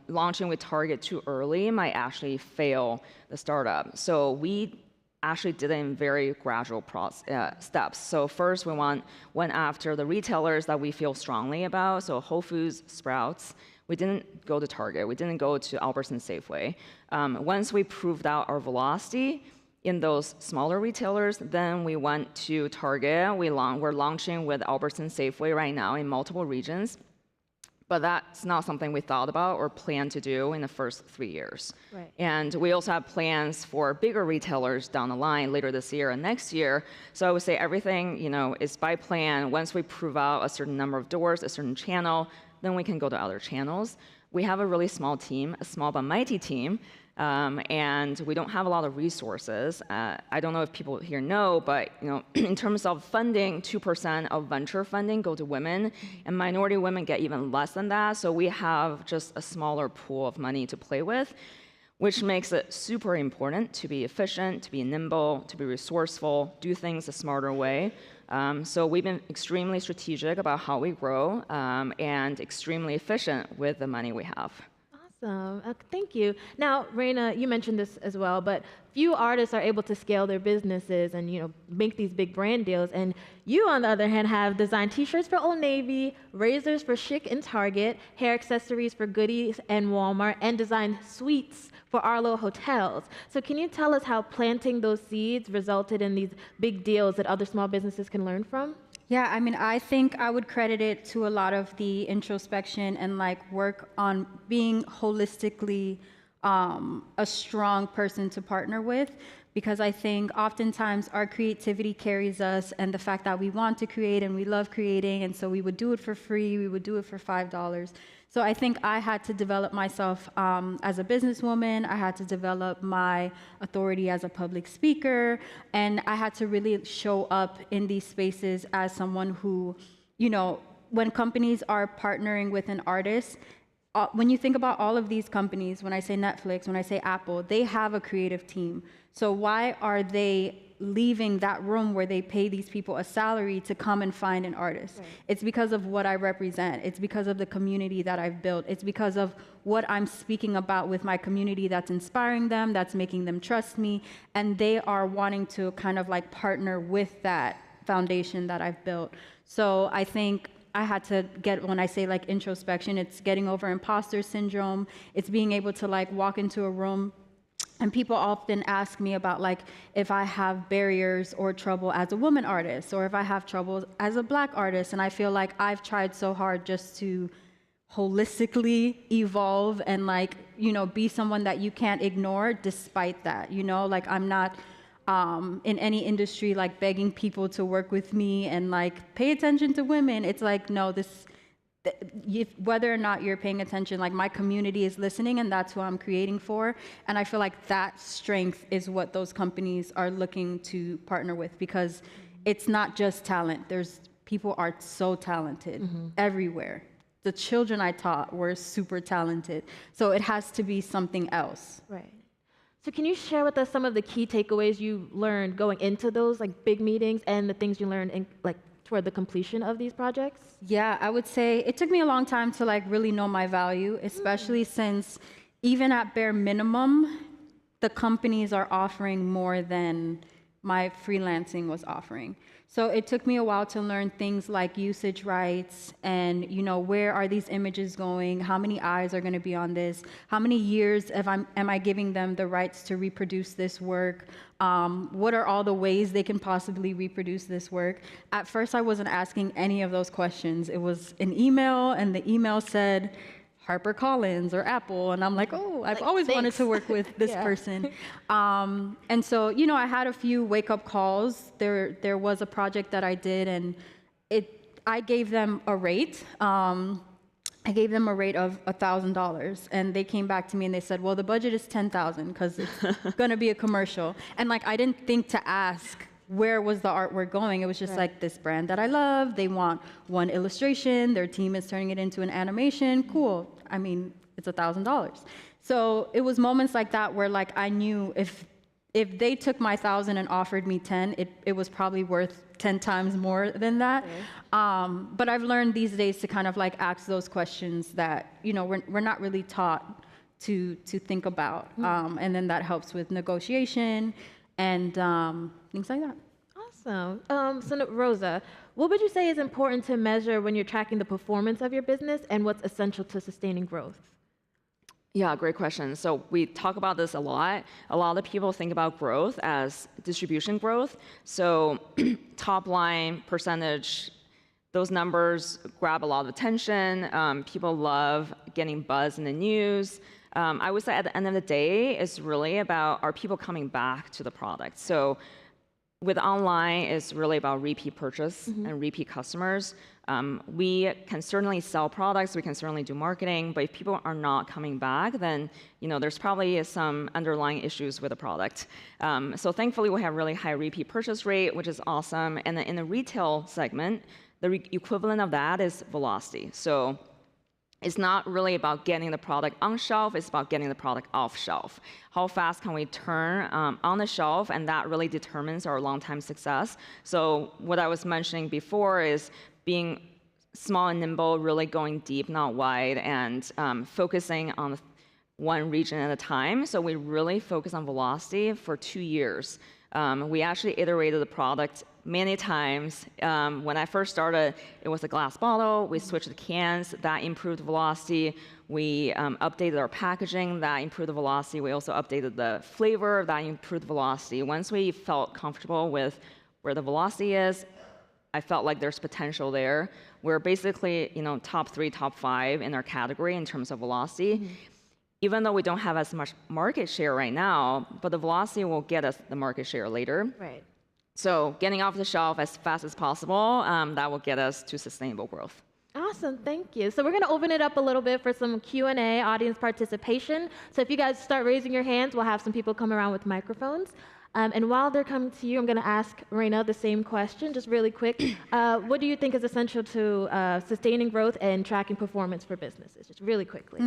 launching with Target too early might actually fail the startup. So we actually did it in very gradual steps. So first we went after the retailers that we feel strongly about. So Whole Foods, Sprouts. We didn't go to Target. We didn't go to Albertsons, Safeway. Once we proved out our velocity in those smaller retailers, then we went to Target. We're launching with Albertsons, Safeway right now in multiple regions. But that's not something we thought about or planned to do in the first 3 years. Right. And we also have plans for bigger retailers down the line later this year and next year. So I would say everything, is by plan. Once we prove out a certain number of doors, a certain channel, then we can go to other channels. We have a really small team, a small but mighty team, and we don't have a lot of resources. I don't know if people here know, but in terms of funding, 2% of venture funding go to women, and minority women get even less than that. So we have just a smaller pool of money to play with, which makes it super important to be efficient, to be nimble, to be resourceful, do things a smarter way. So we've been extremely strategic about how we grow and extremely efficient with the money we have. Awesome. Thank you. Now, Raina, you mentioned this as well, but few artists are able to scale their businesses and make these big brand deals. And you, on the other hand, have designed T-shirts for Old Navy, razors for Chic and Target, hair accessories for Goodies and Walmart, and designed suites for Arlo hotels. So, can you tell us how planting those seeds resulted in these big deals that other small businesses can learn from? Yeah, I mean, I think I would credit it to a lot of the introspection and like work on being holistically a strong person to partner with, because I think oftentimes our creativity carries us, and the fact that we want to create and we love creating, and so we would do it for free, we would do it for $5. So I think I had to develop myself as a businesswoman. I had to develop my authority as a public speaker, and I had to really show up in these spaces as someone who, when companies are partnering with an artist, when you think about all of these companies, when I say Netflix, when I say Apple, they have a creative team. So why are they leaving that room where they pay these people a salary to come and find an artist? Right. It's because of what I represent. It's because of the community that I've built. It's because of what I'm speaking about with my community that's inspiring them, that's making them trust me, and they are wanting to kind of like partner with that foundation that I've built. So I think I had to when I say like introspection, it's getting over imposter syndrome. It's being able to like walk into a room, and people often ask me about like if I have barriers or trouble as a woman artist, or if I have trouble as a Black artist. And I feel like I've tried so hard just to holistically evolve and like, be someone that you can't ignore despite that, like I'm not in any industry like begging people to work with me and like pay attention to women. It's like, no, whether or not you're paying attention, like my community is listening, and that's who I'm creating for. And I feel like that strength is what those companies are looking to partner with, because it's not just talent. People are so talented everywhere. The children I taught were super talented. So it has to be something else. Right. So can you share with us some of the key takeaways you learned going into those like big meetings, and the things you learned in like toward the completion of these projects? Yeah, I would say it took me a long time to like really know my value, especially since even at bare minimum, the companies are offering more than my freelancing was offering. So it took me a while to learn things like usage rights and, where are these images going? How many eyes are going to be on this? How many years am I giving them the rights to reproduce this work? What are all the ways they can possibly reproduce this work? At first, I wasn't asking any of those questions. It was an email, and the email said, HarperCollins or Apple, and I'm like, oh, I've always wanted to work with this person. And so, I had a few wake-up calls. There was a project that I did, and I gave them a rate. I gave them a rate of $1,000, and they came back to me and they said, well, the budget is $10,000 because it's going to be a commercial. And like, I didn't think to ask where was the artwork going. It was just like this brand that I love. They want one illustration. Their team is turning it into an animation. Cool. I mean, it's $1,000. So it was moments like that where like I knew if they took my 1,000 and offered me 10, it was probably worth 10 times more than that. Okay. But I've learned these days to kind of like ask those questions that, we're not really taught to think about. And then that helps with negotiation and things like that. Awesome. So Rosa, what would you say is important to measure when you're tracking the performance of your business, and what's essential to sustaining growth? Yeah, great question. So we talk about this a lot. A lot of people think about growth as distribution growth. So top line percentage, those numbers grab a lot of attention. People love getting buzz in the news. I would say at the end of the day, it's really about, are people coming back to the product? So with online, it's really about repeat purchase and repeat customers. We can certainly sell products, we can certainly do marketing, but if people are not coming back, then there's probably some underlying issues with the product. So thankfully, we have really high repeat purchase rate, which is awesome. And then in the retail segment, the equivalent of that is velocity. So it's not really about getting the product on shelf, it's about getting the product off shelf. How fast can we turn on the shelf, and that really determines our long-time success. So what I was mentioning before is being small and nimble, really going deep, not wide, and focusing on one region at a time. So we really focus on velocity for 2 years. We actually iterated the product many times. When I first started, it was a glass bottle. We switched to cans. That improved velocity. We updated our packaging. That improved the velocity. We also updated the flavor. That improved velocity. Once we felt comfortable with where the velocity is, I felt like there's potential there. We're basically, top 3, top 5 in our category in terms of velocity. Even though we don't have as much market share right now, but the velocity will get us the market share later. Right. So getting off the shelf as fast as possible, that will get us to sustainable growth. Awesome, thank you. So we're going to open it up a little bit for some Q&A, audience participation. So if you guys start raising your hands, we'll have some people come around with microphones. And while they're coming to you, I'm going to ask Reina the same question, just really quick. What do you think is essential to sustaining growth and tracking performance for businesses? Just really quickly.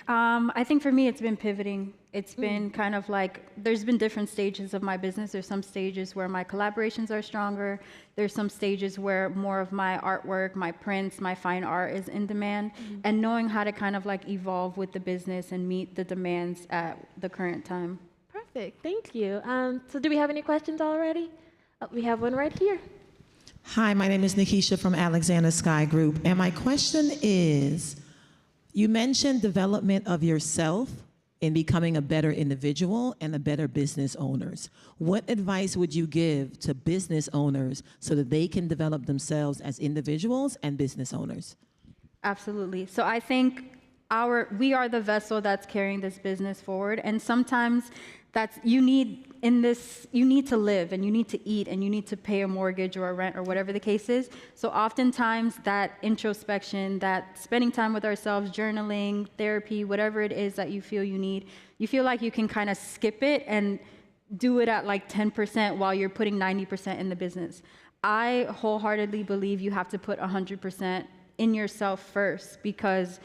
I think for me, it's been pivoting. It's been kind of like, there's been different stages of my business. There's some stages where my collaborations are stronger. There's some stages where more of my artwork, my prints, my fine art is in demand. And knowing how to kind of like evolve with the business and meet the demands at the current time. Perfect, thank you. So do we have any questions already? We have one right here. Hi, my name is Nikisha from Alexander Sky Group, and my question is, you mentioned development of yourself in becoming a better individual and a better business owners. What advice would you give to business owners so that they can develop themselves as individuals and business owners? Absolutely. So I think we are the vessel that's carrying this business forward, and sometimes you need to live and you need to eat and you need to pay a mortgage or a rent or whatever the case is. So oftentimes that introspection, that spending time with ourselves, journaling, therapy, whatever it is that you feel you need, you feel like you can kind of skip it and do it at like 10% while you're putting 90% in the business. I wholeheartedly believe you have to put 100% in yourself first, because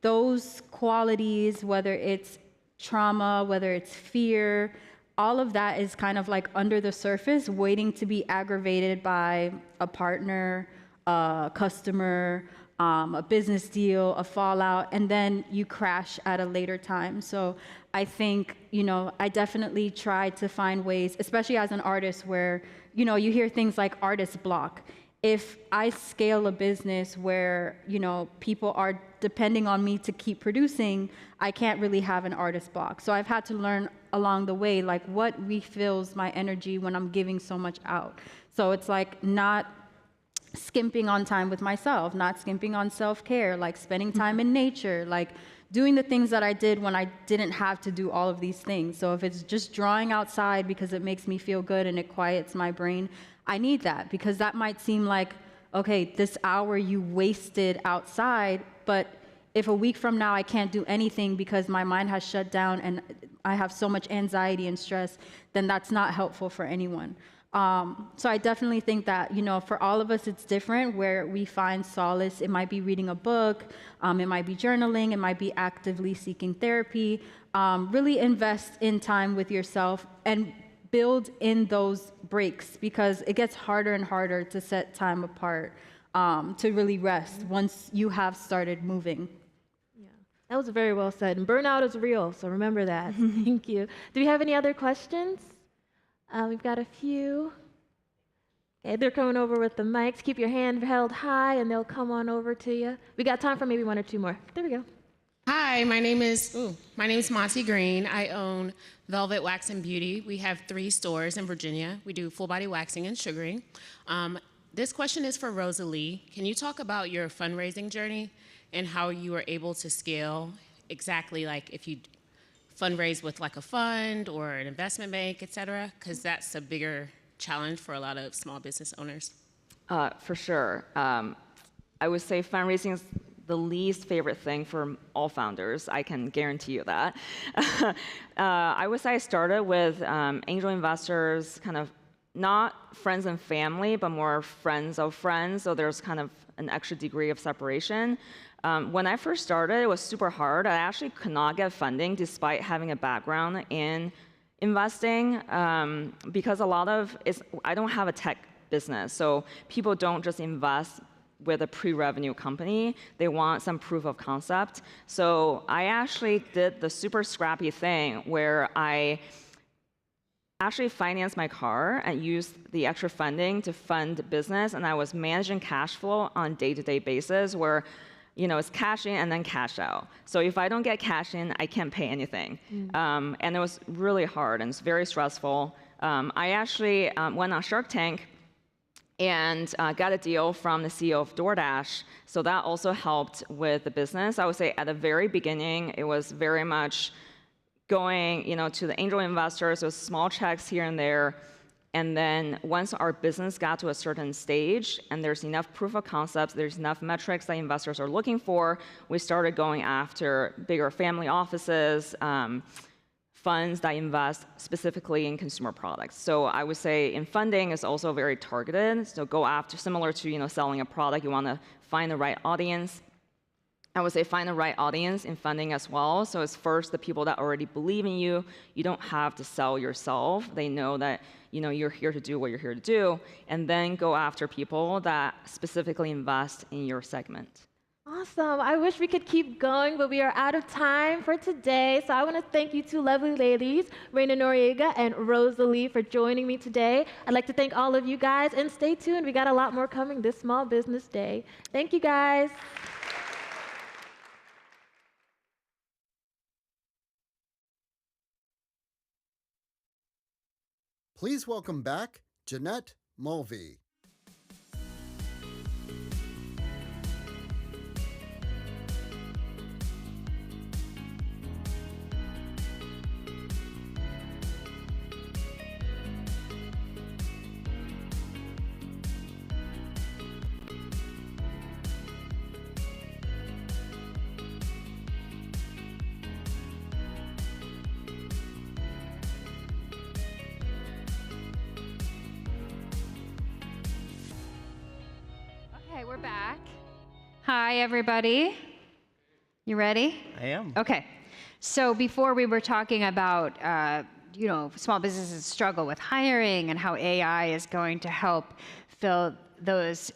those qualities, whether it's trauma, whether it's fear, all of that is kind of like under the surface, waiting to be aggravated by a partner, a customer, a business deal, a fallout, and then you crash at a later time. So I think, I definitely try to find ways, especially as an artist, where, you hear things like artist block. If I scale a business where, people are depending on me to keep producing, I can't really have an artist block. So I've had to learn along the way, like what refills my energy when I'm giving so much out. So it's like not skimping on time with myself, not skimping on self-care, like spending time in nature, like doing the things that I did when I didn't have to do all of these things. So if it's just drawing outside because it makes me feel good and it quiets my brain, I need that, because that might seem like, okay, this hour you wasted outside, but if a week from now I can't do anything because my mind has shut down and I have so much anxiety and stress, then that's not helpful for anyone. So I definitely think that, for all of us, it's different where we find solace. It might be reading a book, it might be journaling, it might be actively seeking therapy. Really invest in time with yourself and build in those breaks, because it gets harder and harder to set time apart to really rest once you have started moving. Yeah, that was very well said. And burnout is real, so remember that. Thank you. Do we have any other questions? We've got a few. Okay, they're coming over with the mics. Keep your hand held high, and they'll come on over to you. We got time for maybe one or two more. There we go. Hi, my name is Monty Green. I own Velvet Wax and Beauty. We have 3 stores in Virginia. We do full body waxing and sugaring. This question is for Rosalie. Can you talk about your fundraising journey and how you were able to scale exactly, like if you fundraise with like a fund or an investment bank, et cetera? Because that's a bigger challenge for a lot of small business owners. For sure. I would say fundraising is the least favorite thing for all founders. I can guarantee you that. I would say I started with angel investors, kind of not friends and family, but more friends of friends. So there's kind of an extra degree of separation. When I first started, it was super hard. I actually could not get funding despite having a background in investing, because I don't have a tech business. So people don't just invest with a pre-revenue company. They want some proof of concept. So I actually did the super scrappy thing where I actually financed my car and used the extra funding to fund business, and I was managing cash flow on a day-to-day basis where it's cash in and then cash out. So if I don't get cash in, I can't pay anything. And it was really hard and it's very stressful. I actually went on Shark Tank and got a deal from the CEO of DoorDash. So that also helped with the business. I would say at the very beginning, it was very much going to the angel investors, with small checks here and there. And then once our business got to a certain stage and there's enough proof of concepts, there's enough metrics that investors are looking for, we started going after bigger family offices, funds that invest specifically in consumer products. So I would say in funding is also very targeted. So go after, similar to selling a product, you want to find the right audience. I would say find the right audience in funding as well. So it's first the people that already believe in you. You don't have to sell yourself. They know that you're here to do what you're here to do. And then go after people that specifically invest in your segment. Awesome. I wish we could keep going, but we are out of time for today. So I want to thank you two lovely ladies, Reina Noriega and Rosalie, for joining me today. I'd like to thank all of you guys, and stay tuned. We got a lot more coming this Small Business Day. Thank you, guys. Please welcome back Jeanette Mulvey. Okay, we're back. Hi, everybody. You ready? I am. Okay. So before we were talking about, small businesses struggle with hiring and how AI is going to help fill those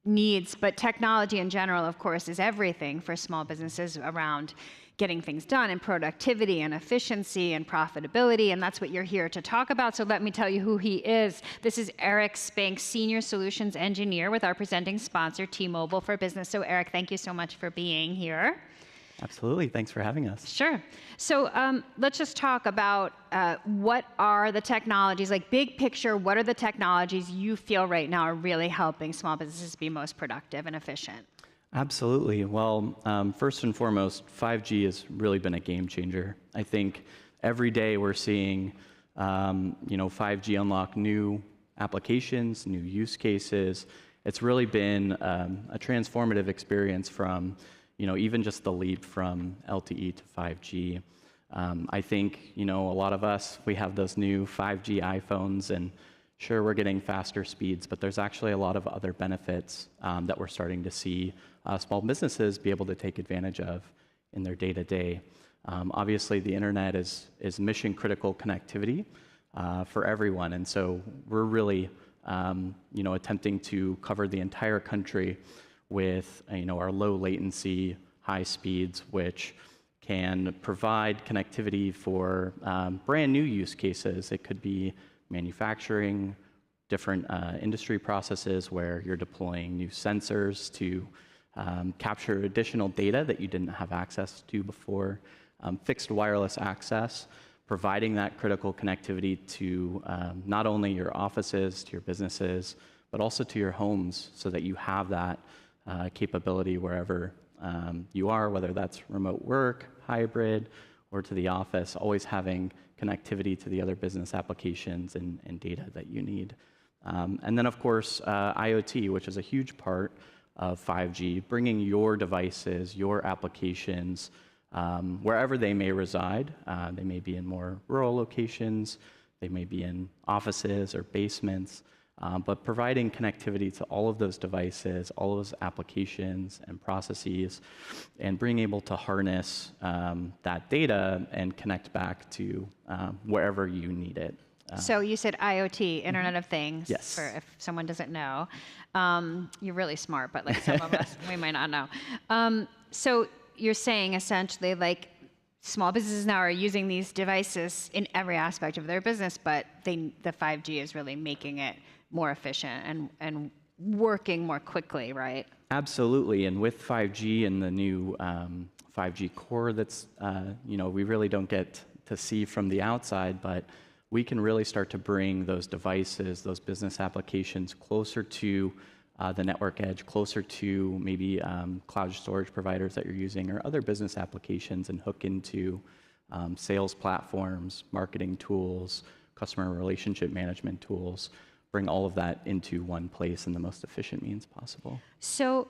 needs. But technology in general, of course, is everything for small businesses around getting things done, and productivity and efficiency and profitability, and that's what you're here to talk about. So let me tell you who he is. This is Eric Spank, Senior Solutions Engineer with our presenting sponsor, T-Mobile for Business. So Eric, thank you so much for being here. Absolutely. Thanks for having us. Sure. So let's just talk about what are the technologies, like big picture, what are the technologies you feel right now are really helping small businesses be most productive and efficient? Absolutely. Well, first and foremost, 5G has really been a game changer. I think every day we're seeing 5G unlock new applications, new use cases. It's really been a transformative experience from even just the leap from LTE to 5G. I think, a lot of us, we have those new 5G iPhones, and sure, we're getting faster speeds, but there's actually a lot of other benefits that we're starting to see small businesses be able to take advantage of in their day-to-day. Obviously, the internet is mission-critical connectivity for everyone, and so we're really attempting to cover the entire country with our low latency, high speeds, which can provide connectivity for brand new use cases. It could be manufacturing, different industry processes where you're deploying new sensors to capture additional data that you didn't have access to before. Fixed wireless access, providing that critical connectivity to not only your offices, to your businesses, but also to your homes, so that you have that capability wherever you are, whether that's remote work, hybrid, or to the office, always having connectivity to the other business applications and data that you need. And then, of course, IoT, which is a huge part of 5G, bringing your devices, your applications, wherever they may reside. They may be in more rural locations, they may be in offices or basements, but providing connectivity to all of those devices, all of those applications and processes, and being able to harness that data and connect back to wherever you need it. So you said IoT, Internet of Things. Yes. For if someone doesn't know, you're really smart, but like some of us, we might not know. So you're saying essentially like small businesses now are using these devices in every aspect of their business, but the 5G is really making it more efficient and working more quickly, right? Absolutely, and with 5G and the new 5G core that's, we really don't get to see from the outside, but we can really start to bring those devices, those business applications closer to the network edge, closer to maybe cloud storage providers that you're using or other business applications, and hook into sales platforms, marketing tools, customer relationship management tools, bring all of that into one place in the most efficient means possible. So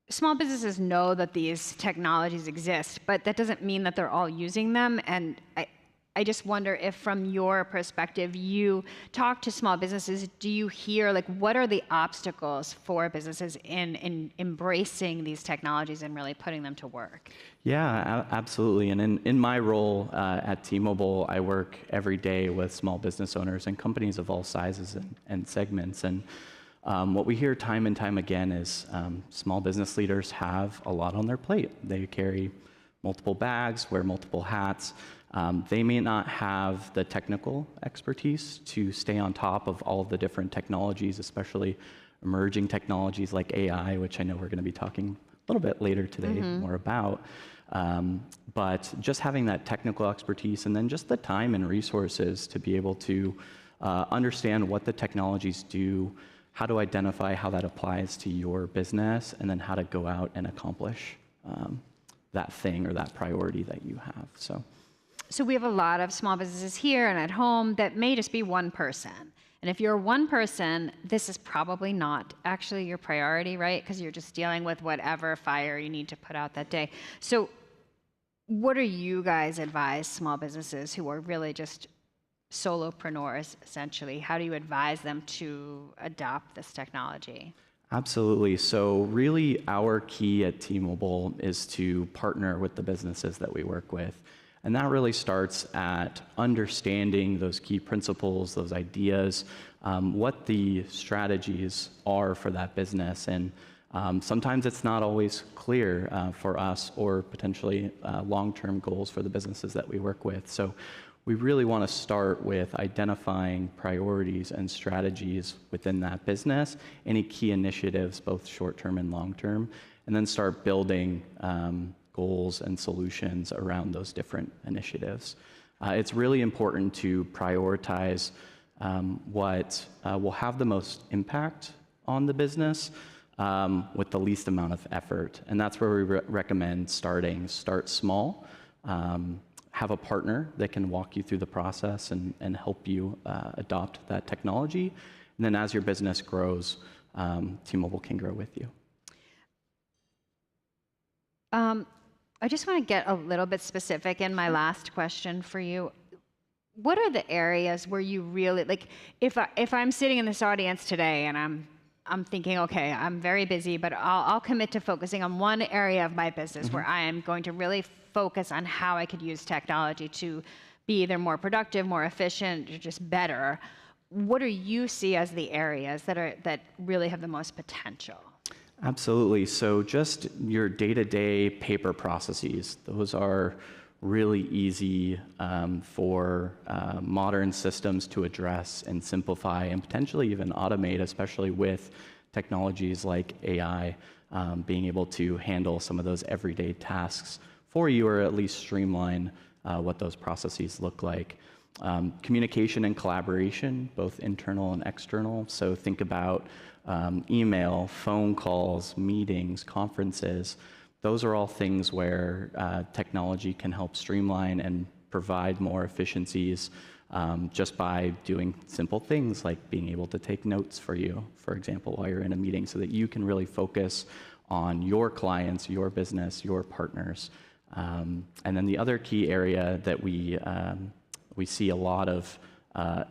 small businesses know that these technologies exist, but that doesn't mean that they're all using them. And I just wonder if from your perspective, you talk to small businesses, do you hear like what are the obstacles for businesses in embracing these technologies and really putting them to work? Yeah, absolutely. And in my role at T-Mobile, I work every day with small business owners and companies of all sizes and segments. And what we hear time and time again is small business leaders have a lot on their plate. They carry multiple bags, wear multiple hats. They may not have the technical expertise to stay on top of all of the different technologies, especially emerging technologies like AI, which I know we're going to be talking a little bit later today more about. But just having that technical expertise and then just the time and resources to be able to understand what the technologies do, how to identify how that applies to your business, and then how to go out and accomplish that thing or that priority that you have. So we have a lot of small businesses here and at home that may just be one person. And if you're one person, this is probably not actually your priority, right? Because you're just dealing with whatever fire you need to put out that day. So what do you guys advise small businesses who are really just solopreneurs, essentially? How do you advise them to adopt this technology? Absolutely. So really our key at T-Mobile is to partner with the businesses that we work with. And that really starts at understanding those key principles, those ideas, what the strategies are for that business. And sometimes it's not always clear for us or potentially long-term goals for the businesses that we work with. So we really want to start with identifying priorities and strategies within that business, any key initiatives, both short-term and long-term, and then start building goals and solutions around those different initiatives. It's really important to prioritize what will have the most impact on the business with the least amount of effort. And that's where we recommend start small, have a partner that can walk you through the process and help you adopt that technology. And then as your business grows, T-Mobile can grow with you. I just want to get a little bit specific in my last question for you. What are the areas where you really, like, if I'm sitting in this audience today and I'm thinking, okay, I'm very busy, but I'll commit to focusing on one area of my business where I am going to really focus on how I could use technology to be either more productive, more efficient, or just better. What do you see as the areas that really have the most potential? Absolutely. So just your day-to-day paper processes, those are really easy for modern systems to address and simplify and potentially even automate, especially with technologies like AI, being able to handle some of those everyday tasks for you, or at least streamline what those processes look like. Communication and collaboration, both internal and external. So think about email, phone calls, meetings, conferences. Those are all things where technology can help streamline and provide more efficiencies just by doing simple things like being able to take notes for you, for example, while you're in a meeting, so that you can really focus on your clients, your business, your partners. And then the other key area that we see a lot of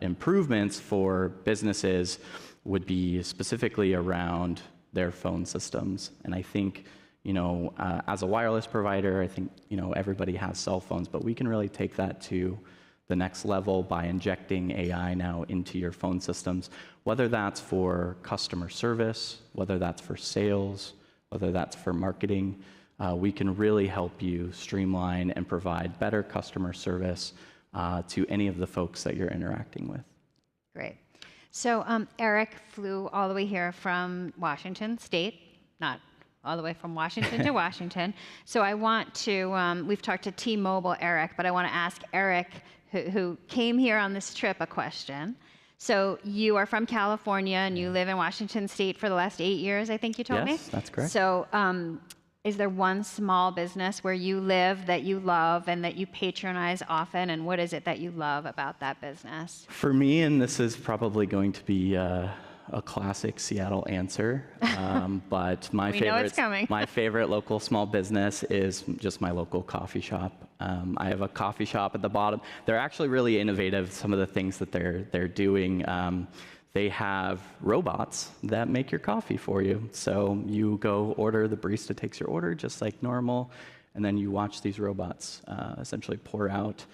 improvements for businesses would be specifically around their phone systems. And I think, as a wireless provider, I think, everybody has cell phones, but we can really take that to the next level by injecting AI now into your phone systems, whether that's for customer service, whether that's for sales, whether that's for marketing. We can really help you streamline and provide better customer service to any of the folks that you're interacting with. Great. So Eric flew all the way here from Washington State, not all the way from Washington to Washington. So I want to, we've talked to T-Mobile Eric, but I want to ask Eric, who came here on this trip, a question. So you are from California and you live in Washington State for the last 8 years, I think you told me? Yes, that's correct. So is there one small business where you live that you love and that you patronize often? And what is it that you love about that business? For me, and this is probably going to be a classic Seattle answer, but my favorite local small business is just my local coffee shop. I have a coffee shop at the bottom. They're actually really innovative, some of the things that they're doing. They have robots that make your coffee for you. So you go order, the barista takes your order just like normal, and then you watch these robots essentially pour out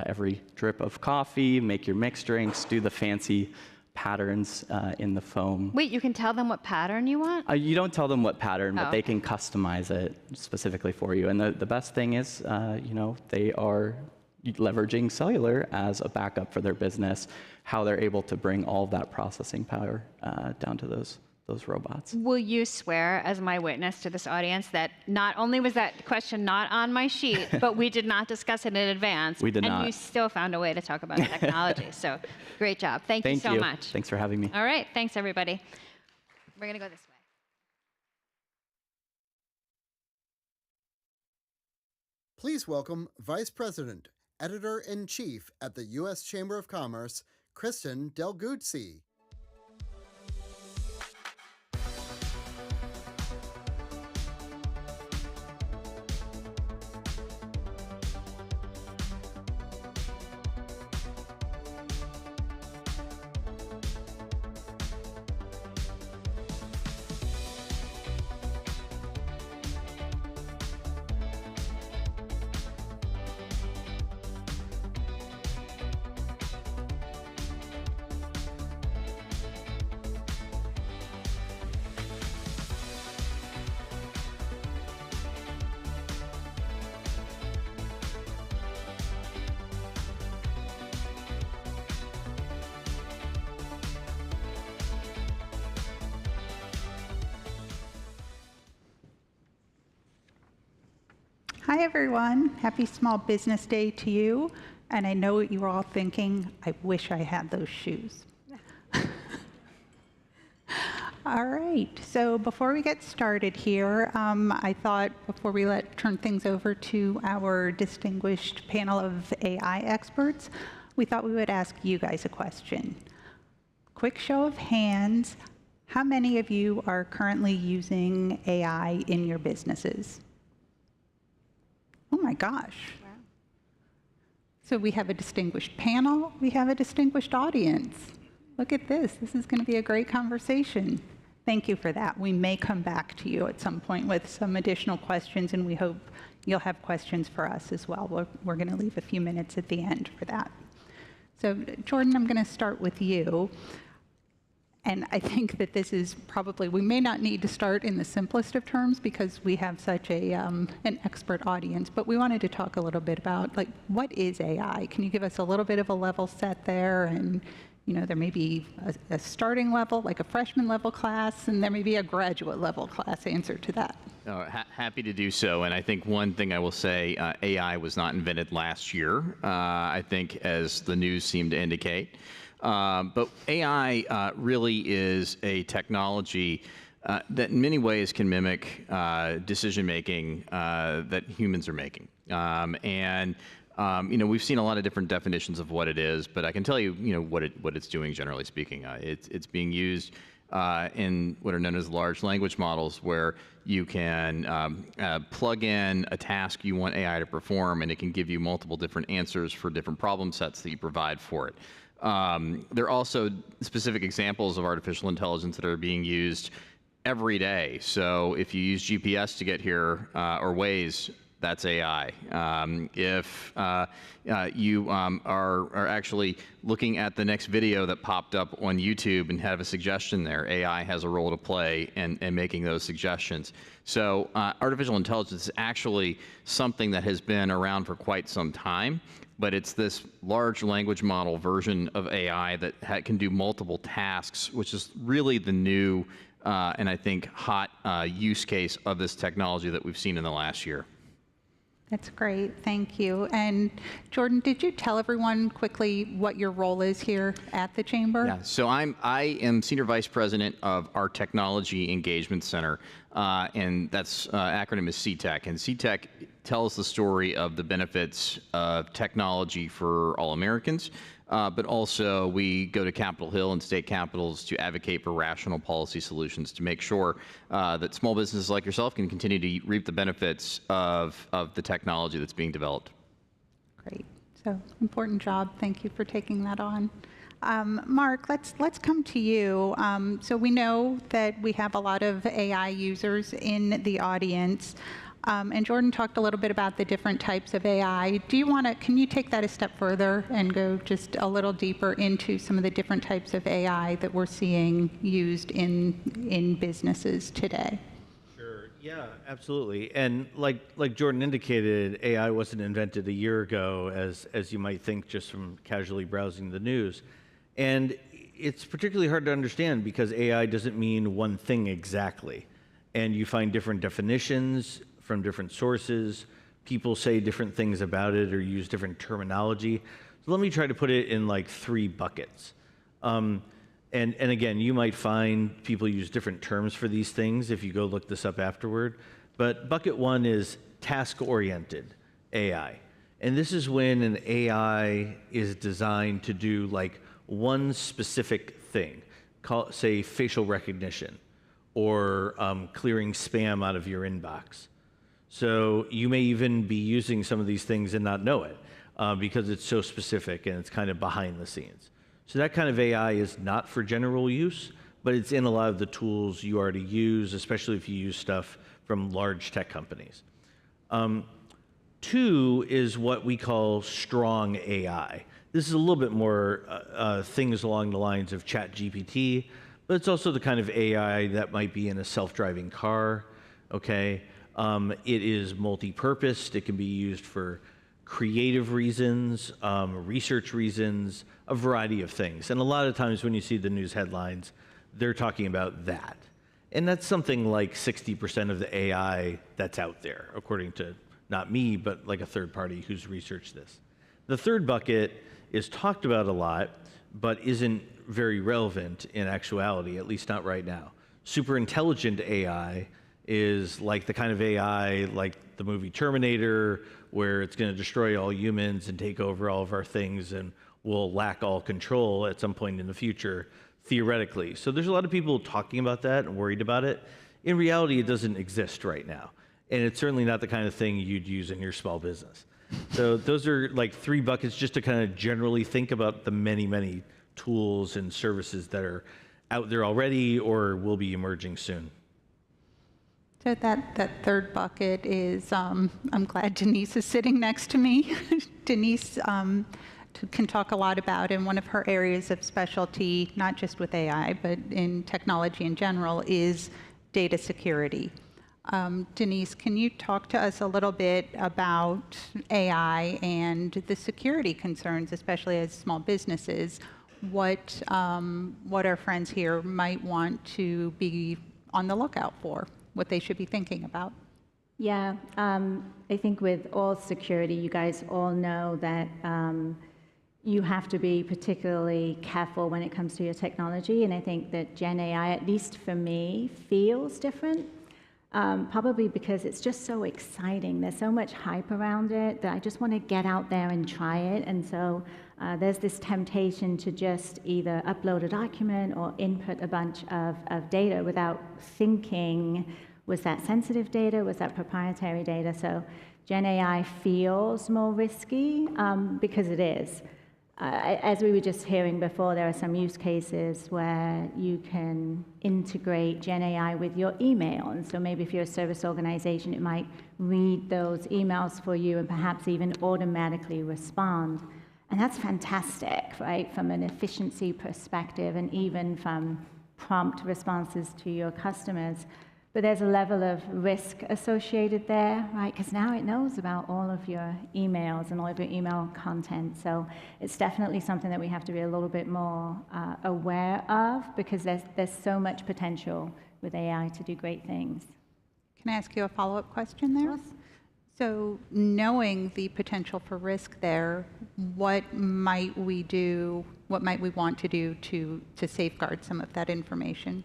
every drip of coffee, make your mixed drinks, do the fancy patterns in the foam. Wait, you can tell them what pattern you want? You don't tell them what pattern, but they can customize it specifically for you. And the best thing is, they are leveraging cellular as a backup for their business, how they're able to bring all of that processing power down to those robots. Will you swear as my witness to this audience that not only was that question not on my sheet, but we did not discuss it in advance. We did not. And you still found a way to talk about technology. So great job. Thank you so much. Thanks for having me. All right. Thanks, everybody. We're going to go this way. Please welcome Vice President, Editor-in-Chief at the U.S. Chamber of Commerce, Kristen Del Guzzi. Hi, everyone. Happy Small Business Day to you. And I know what you were all thinking. I wish I had those shoes. All right. So before we get started here, I thought before we turn things over to our distinguished panel of AI experts, we thought we would ask you guys a question. Quick show of hands. How many of you are currently using AI in your businesses? Oh my gosh. Wow. So we have a distinguished panel, we have a distinguished audience. Look at this. This is going to be a great conversation. Thank you for that. We may come back to you at some point with some additional questions, and we hope you'll have questions for us as well. We're going to leave a few minutes at the end for that. So Jordan, I'm going to start with you. And I think that this is probably, we may not need to start in the simplest of terms because we have such an expert audience, but we wanted to talk a little bit about, like, what is AI? Can you give us a little bit of a level set there? And, there may be a starting level, like a freshman level class, and there may be a graduate level class answer to that. Happy to do so. And I think one thing I will say, AI was not invented last year, I think, as the news seemed to indicate. But AI really is a technology that in many ways can mimic decision-making that humans are making. We've seen a lot of different definitions of what it is, but I can tell you, what it's doing, generally speaking. It's being used in what are known as large language models, where you can plug in a task you want AI to perform, and it can give you multiple different answers for different problem sets that you provide for it. There are also specific examples of artificial intelligence that are being used every day. So if you use GPS to get here, or Waze, that's AI. If you are actually looking at the next video that popped up on YouTube and have a suggestion there, AI has a role to play in making those suggestions. So artificial intelligence is actually something that has been around for quite some time, but it's this large language model version of AI that can do multiple tasks, which is really the new and I think hot use case of this technology that we've seen in the last year. That's great, thank you. And Jordan, did you tell everyone quickly what your role is here at the Chamber? Yeah, so I am Senior Vice President of our Technology Engagement Center, and that's acronym is CTEC. And CTEC tells the story of the benefits of technology for all Americans, but also we go to Capitol Hill and state capitals to advocate for rational policy solutions to make sure that small businesses like yourself can continue to reap the benefits of the technology that's being developed. Great, so important job. Thank you for taking that on. Mark, let's come to you. So we know that we have a lot of AI users in the audience. And Jordan talked a little bit about the different types of AI. Can you take that a step further and go just a little deeper into some of the different types of AI that we're seeing used in businesses today? Sure, yeah, absolutely. And like Jordan indicated, AI wasn't invented a year ago, as you might think just from casually browsing the news. And it's particularly hard to understand because AI doesn't mean one thing exactly. And you find different definitions from different sources. People say different things about it or use different terminology. So let me try to put it in like 3 buckets. And again, you might find people use different terms for these things if you go look this up afterward. But bucket 1 is task-oriented AI. And this is when an AI is designed to do like one specific thing, say facial recognition or clearing spam out of your inbox. So you may even be using some of these things and not know it because it's so specific and it's kind of behind the scenes. So that kind of AI is not for general use, but it's in a lot of the tools you already use, especially if you use stuff from large tech companies. 2 is what we call strong AI. This is a little bit more things along the lines of ChatGPT, but it's also the kind of AI that might be in a self-driving car, okay? It is multi-purposed. It can be used for creative reasons, research reasons, a variety of things. And a lot of times when you see the news headlines, they're talking about that. And that's something like 60% of the AI that's out there, according to not me, but like a third party who's researched this. The third bucket is talked about a lot, but isn't very relevant in actuality, at least not right now. Super intelligent AI is like the kind of AI like the movie Terminator, where it's going to destroy all humans and take over all of our things and we'll lack all control at some point in the future, theoretically. So there's a lot of people talking about that and worried about it. In reality, it doesn't exist right now. And it's certainly not the kind of thing you'd use in your small business. So those are like 3 buckets just to kind of generally think about the many, many tools and services that are out there already or will be emerging soon. So that third bucket is, I'm glad Denise is sitting next to me. Denise can talk a lot about, in one of her areas of specialty, not just with AI, but in technology in general, is data security. Denise, can you talk to us a little bit about AI and the security concerns, especially as small businesses? What our friends here might want to be on the lookout for, what they should be thinking about? Yeah, I think with all security, you guys all know that you have to be particularly careful when it comes to your technology. And I think that Gen AI, at least for me, feels different. Probably because it's just so exciting. There's so much hype around it that I just want to get out there and try it. And so there's this temptation to just either upload a document or input a bunch of data without thinking, was that sensitive data? Was that proprietary data? So Gen AI feels more risky because it is. as we were just hearing before, there are some use cases where you can integrate Gen AI with your email. And so maybe if you're a service organization, it might read those emails for you and perhaps even automatically respond. And that's fantastic, right, from an efficiency perspective and even from prompt responses to your customers. But there's a level of risk associated there, right? Because now it knows about all of your emails and all of your email content. So it's definitely something that we have to be a little bit more aware of, because there's so much potential with AI to do great things. Can I ask you a follow-up question there? So knowing the potential for risk there, what might we do, what might we want to do to safeguard some of that information?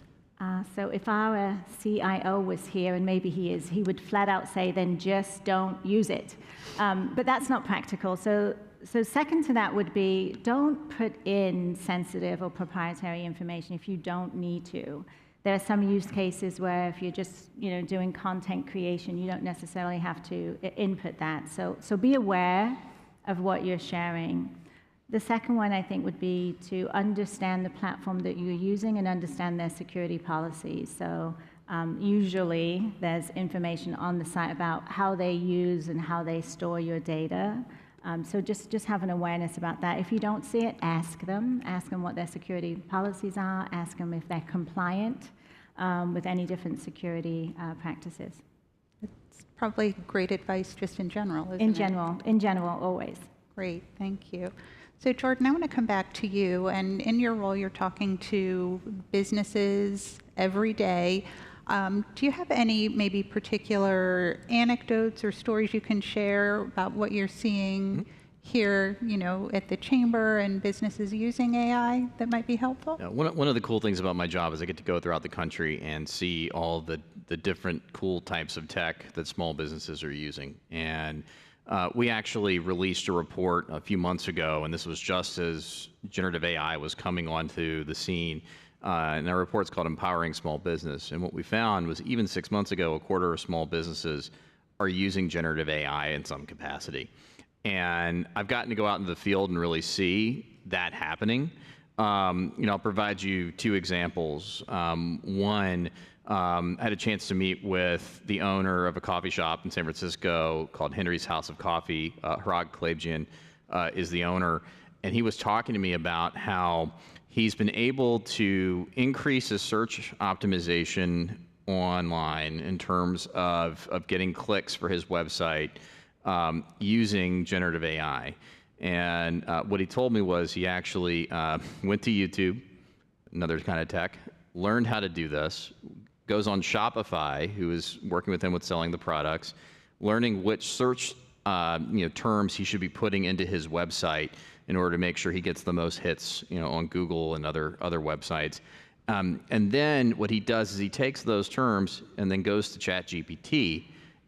So if our CIO was here, and maybe he is, he would flat out say, then just don't use it. But that's not practical. So second to that would be, don't put in sensitive or proprietary information if you don't need to. There are some use cases where if you're just doing content creation, you don't necessarily have to input that. So be aware of what you're sharing. The second one, I think, would be to understand the platform that you're using and understand their security policies. So usually there's information on the site about how they use and how they store your data. So just have an awareness about that. If you don't see it, ask them what their security policies are, ask them if they're compliant with any different security practices. It's probably great advice just in general, isn't it? In general, always. Great, thank you. So Jordan, I want to come back to you, and in your role, you're talking to businesses every day. Do you have any maybe particular anecdotes or stories you can share about what you're seeing here, at the chamber and businesses using AI that might be helpful? Yeah, one of the cool things about my job is I get to go throughout the country and see all the different cool types of tech that small businesses are using. And we actually released a report a few months ago, and this was just as generative AI was coming onto the scene. And our report's called Empowering Small Business. And what we found was even 6 months ago, a quarter of small businesses are using generative AI in some capacity. And I've gotten to go out into the field and really see that happening. I'll provide you two examples. One, I had a chance to meet with the owner of a coffee shop in San Francisco called Henry's House of Coffee. Hrag Klebjian is the owner. And he was talking to me about how he's been able to increase his search optimization online in terms of getting clicks for his website using generative AI. And what he told me was he actually went to YouTube, another kind of tech, learned how to do this, goes on Shopify, who is working with him with selling the products, learning which search terms he should be putting into his website in order to make sure he gets the most hits on Google and other websites. And then what he does is he takes those terms and then goes to ChatGPT,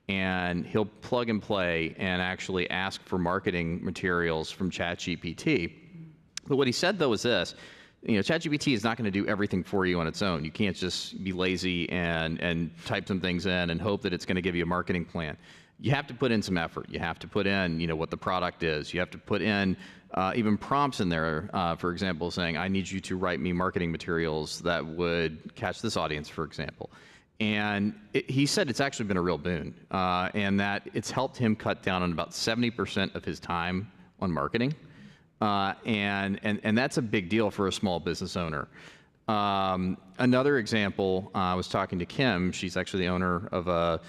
and he'll plug and play and actually ask for marketing materials from ChatGPT. But what he said, though, is this. ChatGPT is not going to do everything for you on its own. You can't just be lazy and type some things in and hope that it's going to give you a marketing plan. You have to put in some effort. You have to put in, what the product is. You have to put in even prompts in there, for example, saying, I need you to write me marketing materials that would catch this audience, for example. And he said it's actually been a real boon, and that it's helped him cut down on about 70% of his time on marketing. And that's a big deal for a small business owner. Another example, I was talking to Kim. She's actually the owner of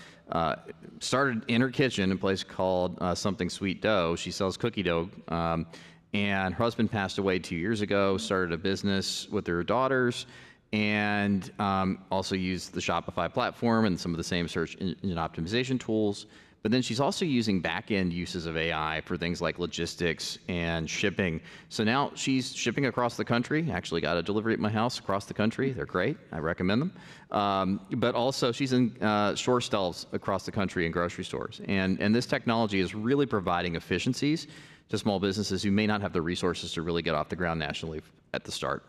started in her kitchen a place called Something Sweet Dough. She sells cookie dough. And her husband passed away 2 years ago, started a business with her daughters, and also used the Shopify platform and some of the same search engine optimization tools. But then she's also using back-end uses of AI for things like logistics and shipping. So now she's shipping across the country. Actually got a delivery at my house across the country. They're great. I recommend them. But also she's in store shelves across the country in grocery stores. And this technology is really providing efficiencies to small businesses who may not have the resources to really get off the ground nationally at the start.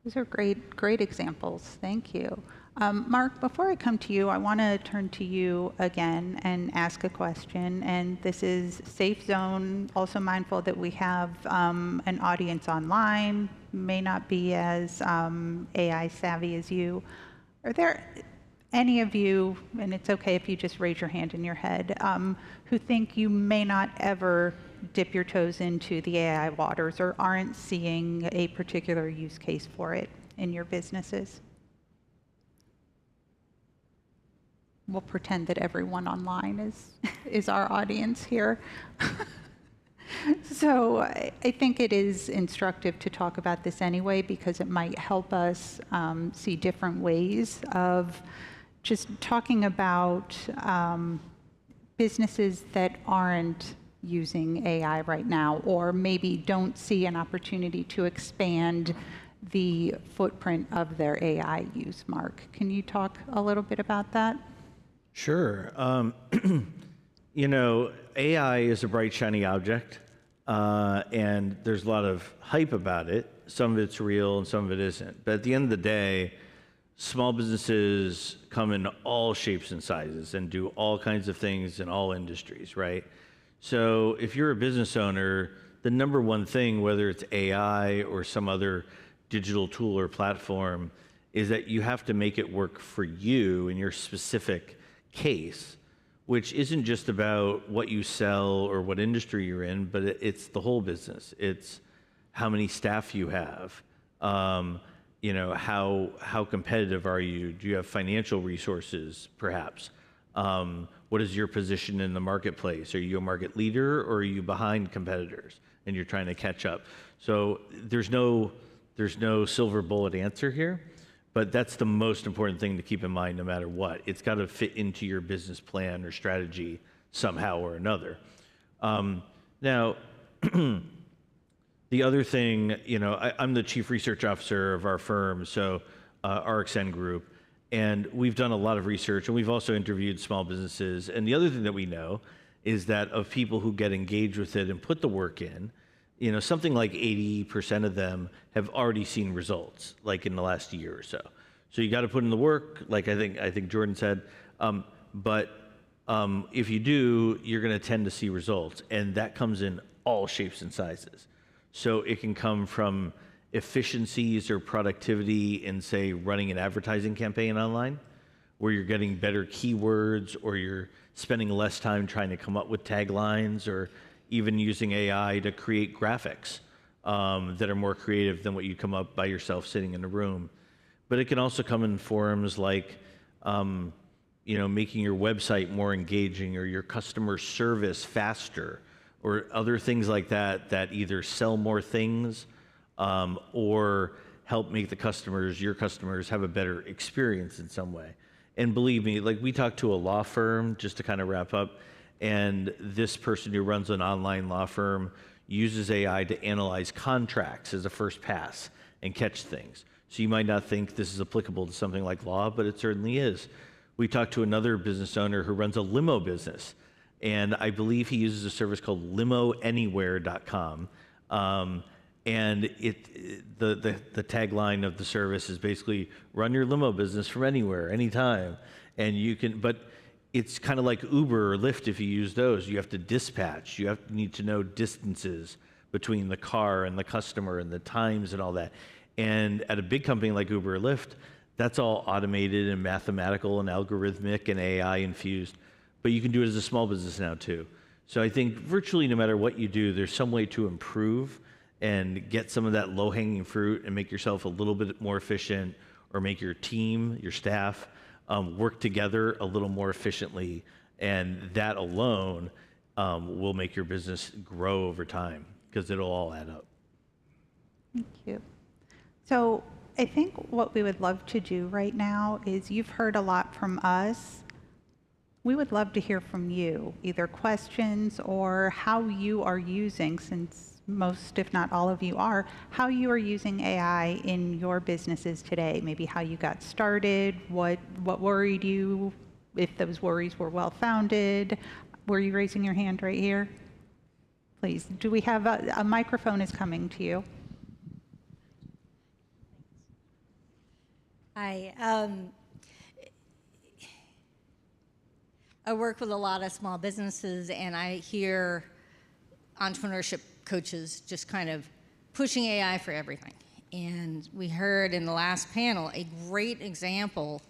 Those are great examples. Thank you. Mark, before I come to you, I want to turn to you again and ask a question. And this is safe zone, also mindful that we have an audience online, may not be as AI savvy as you. Are there any of you, and it's okay if you just raise your hand in your head, who think you may not ever dip your toes into the AI waters or aren't seeing a particular use case for it in your businesses? We'll pretend that everyone online is our audience here. So I think it is instructive to talk about this anyway, because it might help us see different ways of just talking about businesses that aren't using AI right now, or maybe don't see an opportunity to expand the footprint of their AI use. Mark, can you talk a little bit about that? Sure. You know, AI is a bright, shiny object, and there's a lot of hype about it. Some of it's real and some of it isn't. But at the end of the day, small businesses come in all shapes and sizes and do all kinds of things in all industries, right? So if you're a business owner, the number one thing, whether it's AI or some other digital tool or platform, is that you have to make it work for you in your specific case, which isn't just about what you sell or what industry you're in, but it's the whole business. It's how many staff you have. You know, how competitive are you? Do you have financial resources, perhaps? What is your position in the marketplace? Are you a market leader or are you behind competitors and you're trying to catch up? So there's no silver bullet answer here. But that's the most important thing to keep in mind no matter what. It's got to fit into your business plan or strategy somehow or another. Now, the other thing, you know, I'm the chief research officer of our firm, so RXN Group, and we've done a lot of research, and we've also interviewed small businesses. And the other thing that we know is that of people who get engaged with it and put the work in, you know, something like 80% of them have already seen results, like in the last year or so. So you got to put in the work, like I think Jordan said. But if you do, you're going to tend to see results, and that comes in all shapes and sizes. So it can come from efficiencies or productivity in, say, running an advertising campaign online, where you're getting better keywords, or you're spending less time trying to come up with taglines, or even using AI to create graphics that are more creative than what you come up by yourself sitting in a room. But it can also come in forms like, you know, making your website more engaging, or your customer service faster, or other things like that, that either sell more things or help make your customers have a better experience in some way. And believe me, like, we talked to a law firm, just to kind of wrap up, and this person who runs an online law firm uses AI to analyze contracts as a first pass and catch things. So you might not think this is applicable to something like law, but it certainly is. We talked to another business owner who runs a limo business, and I believe he uses a service called limoanywhere.com. And the tagline of the service is basically run your limo business from anywhere, anytime. And you can, but it's kind of like Uber or Lyft if you use those. You have to dispatch. You need to know distances between the car and the customer and the times and all that. And at a big company like Uber or Lyft, that's all automated and mathematical and algorithmic and AI infused. But you can do it as a small business now too. So I think virtually no matter what you do, there's some way to improve and get some of that low-hanging fruit and make yourself a little bit more efficient, or make your team, your staff, work together a little more efficiently. And that alone will make your business grow over time, because it'll all add up. Thank you. So I think what we would love to do right now is, you've heard a lot from us. We would love to hear from you, either questions or how you are using, since most, if not all of you are, how you are using AI in your businesses today. Maybe how you got started, what worried you, if those worries were well-founded. Were you raising your hand right here? Please, do we have a microphone is coming to you. Hi. I work with a lot of small businesses, and I hear entrepreneurship coaches just kind of pushing AI for everything. And we heard in the last panel a great example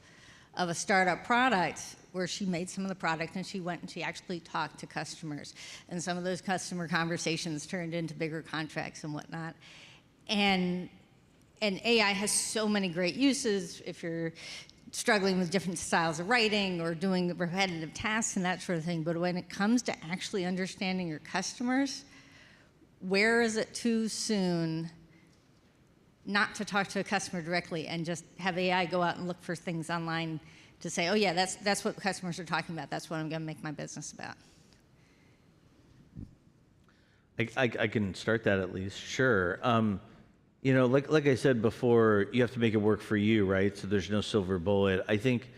of a startup product where she made some of the product and she went and she actually talked to customers. And some of those customer conversations turned into bigger contracts and whatnot. And AI has so many great uses if you're struggling with different styles of writing or doing repetitive tasks and that sort of thing. But when it comes to actually understanding your customers, where is it too soon not to talk to a customer directly and just have AI go out and look for things online to say, oh yeah, that's what customers are talking about. That's what I'm going to make my business about. I can start that at least, sure. You know, like I said before, you have to make it work for you, right? So there's no silver bullet. I think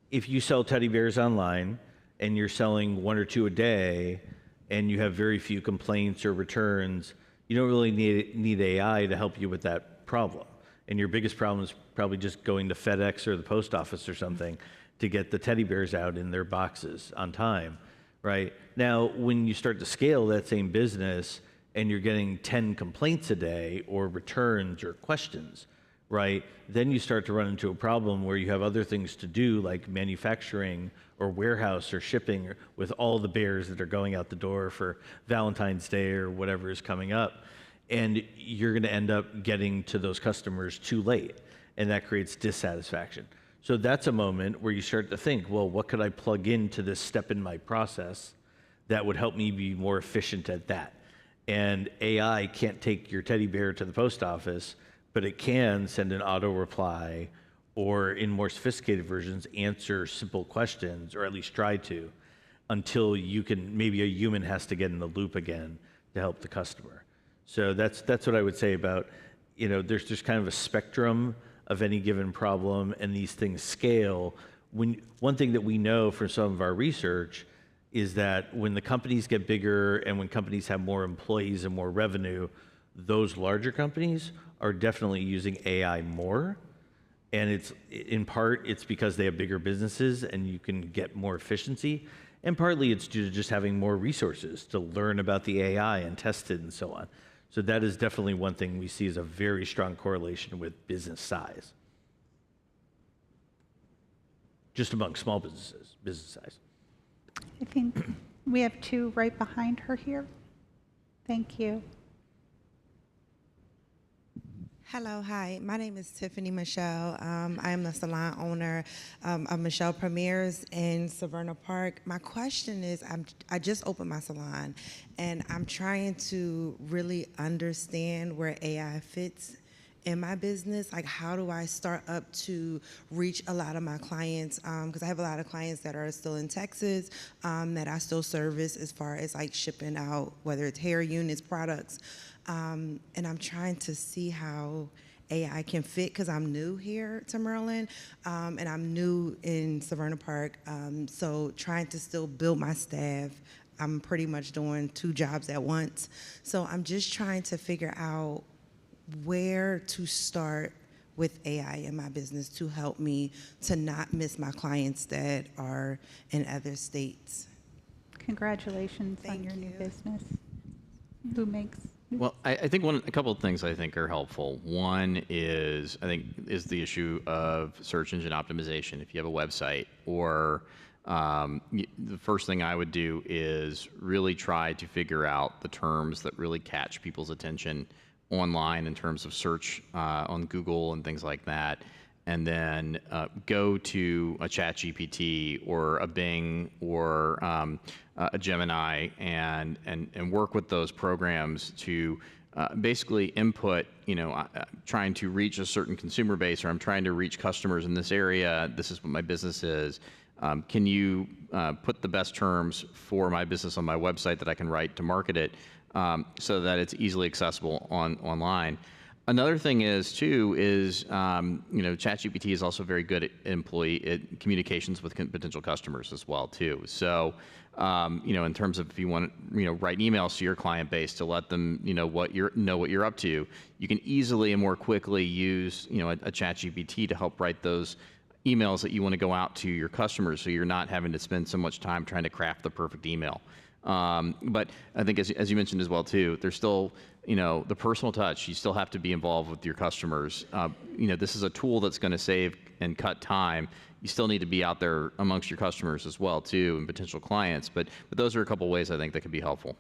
if you sell teddy bears online and you're selling 1 or 2 a day and you have very few complaints or returns, you don't really need AI to help you with that problem. And your biggest problem is probably just going to FedEx or the post office or something to get the teddy bears out in their boxes on time, right? Now, when you start to scale that same business and you're getting 10 complaints a day or returns or questions, right? Then you start to run into a problem where you have other things to do like manufacturing or warehouse or shipping with all the bears that are going out the door for Valentine's Day or whatever is coming up. And you're going to end up getting to those customers too late, and that creates dissatisfaction. So that's a moment where you start to think, well, what could I plug into this step in my process that would help me be more efficient at that? And AI can't take your teddy bear to the post office, but it can send an auto reply or, in more sophisticated versions, answer simple questions, or at least try to, until you can, maybe a human has to get in the loop again to help the customer. So that's what I would say about, you know, there's just kind of a spectrum of any given problem, and these things scale. One thing that we know from some of our research is that when the companies get bigger and when companies have more employees and more revenue, those larger companies are definitely using AI more. And it's in part, it's because they have bigger businesses and you can get more efficiency. And partly it's due to just having more resources to learn about the AI and test it and so on. So that is definitely one thing we see as a very strong correlation with business size. Just among small businesses, business size. I think we have 2 right behind her here. Thank you. Hello, hi. My name is Tiffany Michelle. I am the salon owner of Michelle Premiers in Severna Park. My question is, I just opened my salon, and I'm trying to really understand where AI fits in my business. Like, how do I start up to reach a lot of my clients? Because I have a lot of clients that are still in Texas that I still service as far as like shipping out, whether it's hair units, products. And I'm trying to see how AI can fit, because I'm new here to Maryland, and I'm new in Severna Park, so trying to still build my staff. I'm pretty much doing 2 jobs at once. So I'm just trying to figure out where to start with AI in my business to help me to not miss my clients that are in other states. Congratulations on your new business. Who makes? Well, I think a couple of things I think are helpful. One is, is the issue of search engine optimization. If you have a website, or the first thing I would do is really try to figure out the terms that really catch people's attention online in terms of search on Google and things like that, and then go to a ChatGPT or a Bing or a Gemini and work with those programs to basically input, trying to reach a certain consumer base, or I'm trying to reach customers in this area. This is what my business is. Can you put the best terms for my business on my website that I can write to market it, so that it's easily accessible online? Another thing is ChatGPT is also very good at communications with potential customers as well too. So, in terms of if you want to, write emails to your client base to let them, know what you're up to, you can easily and more quickly use, a ChatGPT to help write those emails that you want to go out to your customers, so you're not having to spend so much time trying to craft the perfect email. But I think, as you mentioned as well too, there's still, the personal touch. You still have to be involved with your customers. This is a tool that's going to save and cut time. You still need to be out there amongst your customers as well too, and potential clients. But those are a couple ways I think that could be helpful.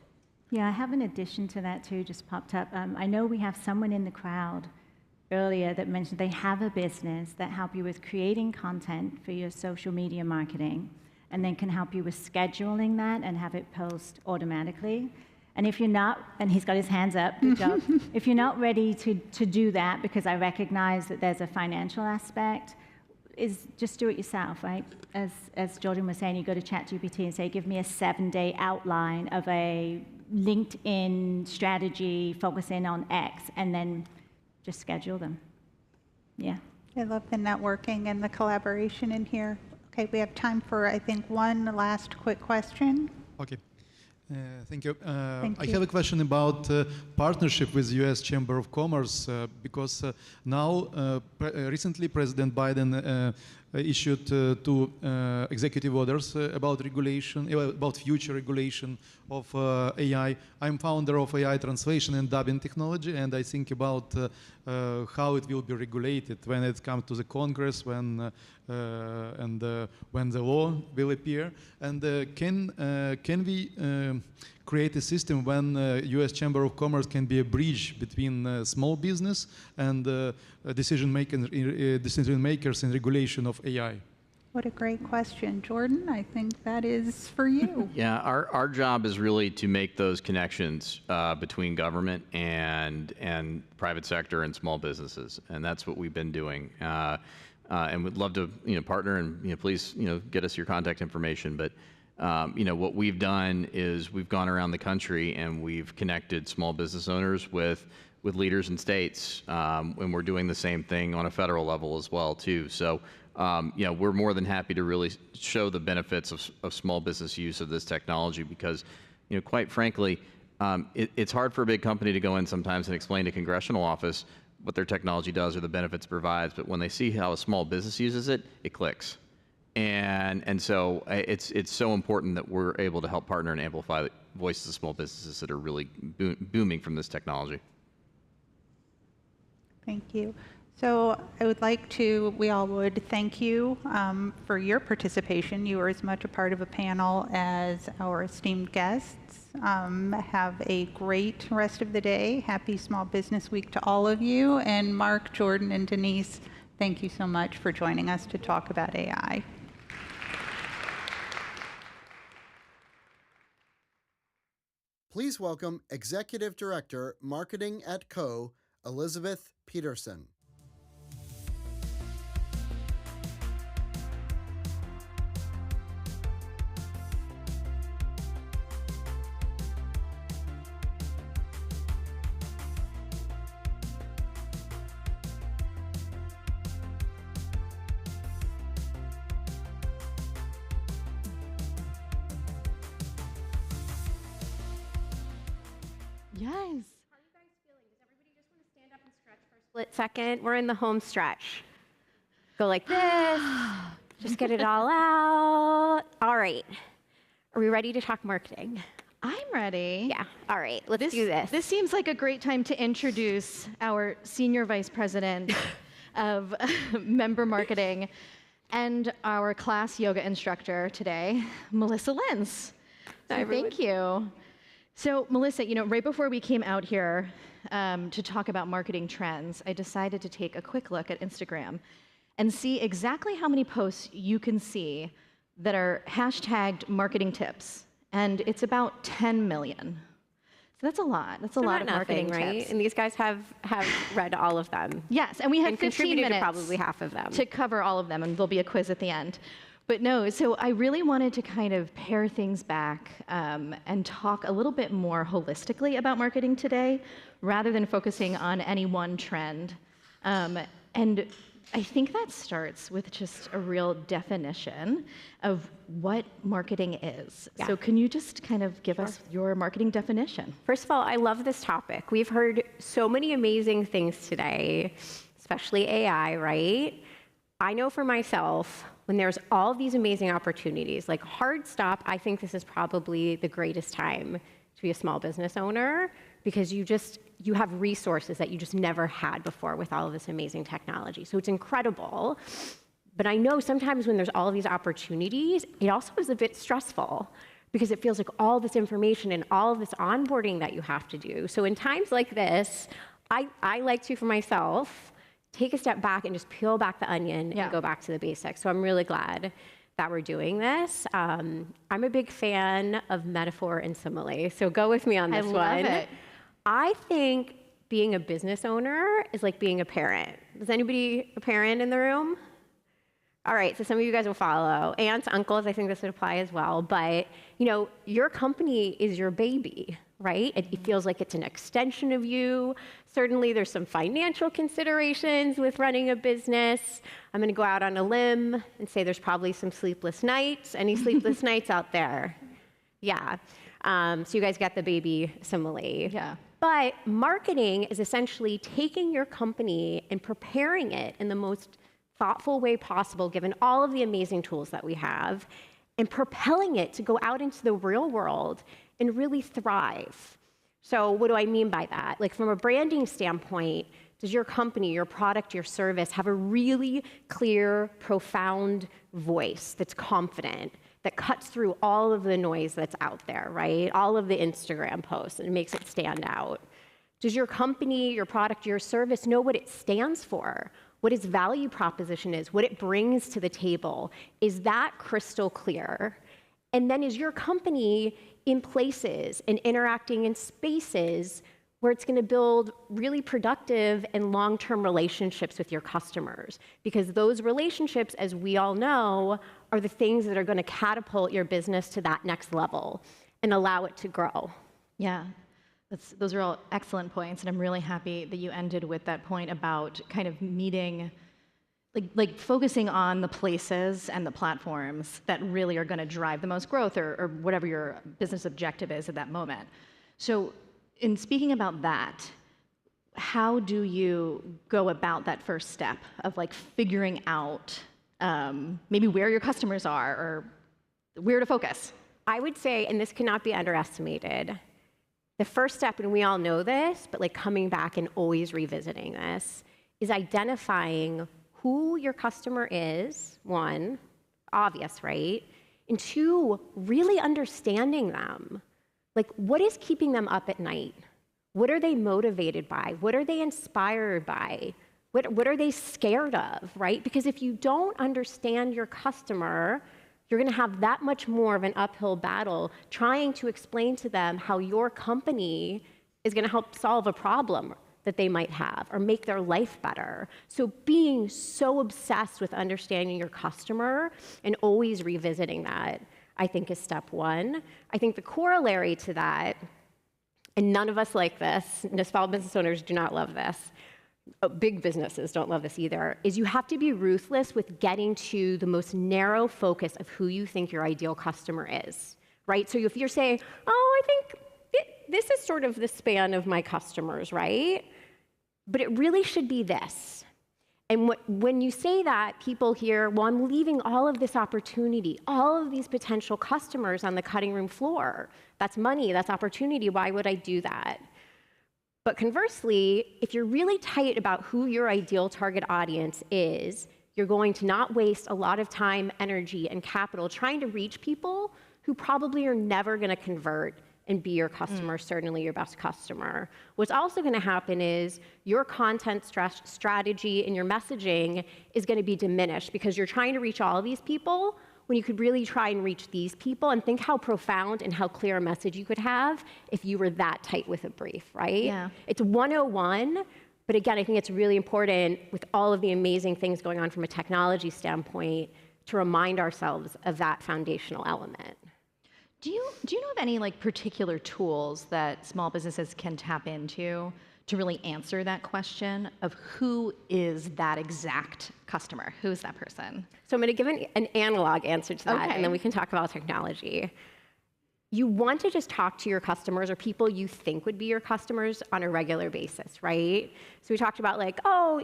Yeah, I have an addition to that too, just popped up. I know we have someone in the crowd earlier that mentioned they have a business that help you with creating content for your social media marketing, and then can help you with scheduling that and have it post automatically. And if you're not, and he's got his hands up, good job. If you're not ready to do that, because I recognize that there's a financial aspect, is just do it yourself, right? As Jordan was saying, you go to ChatGPT and say, give me a 7-day outline of a LinkedIn strategy focusing on X, and then just schedule them. Yeah. I love the networking and the collaboration in here. Okay, we have time for, I think, one last quick question. Okay. Thank you. Thank I you. have a question about partnership with U.S. Chamber of Commerce because now recently President Biden issued two executive orders about regulation, about future regulation of AI. I'm founder of AI translation and dubbing technology, and I think about how it will be regulated when it comes to the Congress, when the law will appear. And can we create a system when U.S. Chamber of Commerce can be a bridge between small business and decision makers in regulation of AI? What a great question. Jordan, I think that is for you. Yeah, our job is really to make those connections between government and private sector and small businesses, and that's what we've been doing. And we'd love to partner, and please get us your contact information. But what we've done is we've gone around the country and we've connected small business owners with leaders in states, and we're doing the same thing on a federal level as well too. So we're more than happy to really show the benefits of small business use of this technology, because quite frankly, it's hard for a big company to go in sometimes and explain to a congressional office what their technology does or the benefits it provides, but when they see how a small business uses it, it clicks. And so it's so important that we're able to help partner and amplify the voices of small businesses that are really booming from this technology. Thank you. So I would like to, we all would thank you for your participation. You are as much a part of a panel as our esteemed guests. Have a great rest of the day. Happy Small Business Week to all of you. And Mark, Jordan, and Denise, thank you so much for joining us to talk about AI. Please welcome Executive Director, Marketing at Co., Elizabeth Peterson. Yes. How are you guys feeling? Does everybody just want to stand up and stretch for a split second? We're in the home stretch. Go like this. Just get it all out. All right. Are we ready to talk marketing? I'm ready. Yeah. All right. Let's do this. This seems like a great time to introduce our Senior Vice President of Member Marketing and our class yoga instructor today, Melissa Lenz. So thank you. So Melissa, right before we came out here to talk about marketing trends, I decided to take a quick look at Instagram and see exactly how many posts you can see that are hashtagged marketing tips. And it's about 10 million. So that's a lot. That's a lot of marketing right? tips. And these guys have read all of them. Yes, and we have 15 contributed minutes to probably half of them to cover all of them, and there'll be a quiz at the end. But no, so I really wanted to kind of pare things back and talk a little bit more holistically about marketing today, rather than focusing on any one trend. And I think that starts with just a real definition of what marketing is. Yeah. So can you just kind of give us your marketing definition? First of all, I love this topic. We've heard so many amazing things today, especially AI, right? I know for myself, when there's all these amazing opportunities, like hard stop, I think this is probably the greatest time to be a small business owner because you have resources that you just never had before with all of this amazing technology. So it's incredible. But I know sometimes when there's all of these opportunities, it also is a bit stressful because it feels like all this information and all of this onboarding that you have to do. So in times like this, I like to, for myself, take a step back and just peel back the onion and go back to the basics. So I'm really glad that we're doing this. I'm a big fan of metaphor and simile, so go with me on this one. I love it. I think being a business owner is like being a parent. Is anybody a parent in the room? All right, so some of you guys will follow. Aunts, uncles, I think this would apply as well. But, you know, your company is your baby, right? It feels like it's an extension of you. Certainly, there's some financial considerations with running a business. I'm going to go out on a limb and say there's probably some sleepless nights. Any sleepless nights out there? Yeah. So you guys got the baby simile. Yeah. But marketing is essentially taking your company and preparing it in the most thoughtful way possible, given all of the amazing tools that we have, and propelling it to go out into the real world and really thrive. So what do I mean by that? Like from a branding standpoint, does your company, your product, your service have a really clear, profound voice that's confident, that cuts through all of the noise that's out there, right? All of the Instagram posts, and makes it stand out. Does your company, your product, your service know what it stands for? What its value proposition is, what it brings to the table? Is that crystal clear? And then is your company in places and interacting in spaces where it's going to build really productive and long-term relationships with your customers? Because those relationships, as we all know, are the things that are going to catapult your business to that next level and allow it to grow. Yeah. Those are all excellent points, and I'm really happy that you ended with that point about kind of meeting, like focusing on the places and the platforms that really are going to drive the most growth or whatever your business objective is at that moment. So in speaking about that, how do you go about that first step of like figuring out maybe where your customers are or where to focus? I would say, and this cannot be underestimated, the first step, and we all know this, but like coming back and always revisiting this, is identifying who your customer is, one, obvious, right? And two, really understanding them. Like, what is keeping them up at night? What are they motivated by? What are they inspired by? What are they scared of, right? Because if you don't understand your customer, you're going to have that much more of an uphill battle trying to explain to them how your company is going to help solve a problem that they might have or make their life better. So being so obsessed with understanding your customer and always revisiting that, I think, is step one. I think the corollary to that, and none of us like this, and small business owners do not love this, big businesses don't love this either, is you have to be ruthless with getting to the most narrow focus of who you think your ideal customer is, right? So if you're saying, oh, I think this is sort of the span of my customers, right? But it really should be this. And when you say that, people hear, well, I'm leaving all of this opportunity, all of these potential customers on the cutting room floor. That's money, that's opportunity, why would I do that? But conversely, if you're really tight about who your ideal target audience is, you're going to not waste a lot of time, energy, and capital trying to reach people who probably are never going to convert and be your customer, certainly your best customer. What's also going to happen is your content strategy and your messaging is going to be diminished because you're trying to reach all of these people when you could really try and reach these people, and think how profound and how clear a message you could have if you were that tight with a brief, right? Yeah. It's 101, but again, I think it's really important with all of the amazing things going on from a technology standpoint to remind ourselves of that foundational element. Do you know of any like particular tools that small businesses can tap into to really answer that question of who is that exact customer? Who is that person? So I'm going to give an analog answer to that, Okay. and then we can talk about technology. you want to just talk to your customers or people you think would be your customers on a regular basis, right? So we talked about like, oh,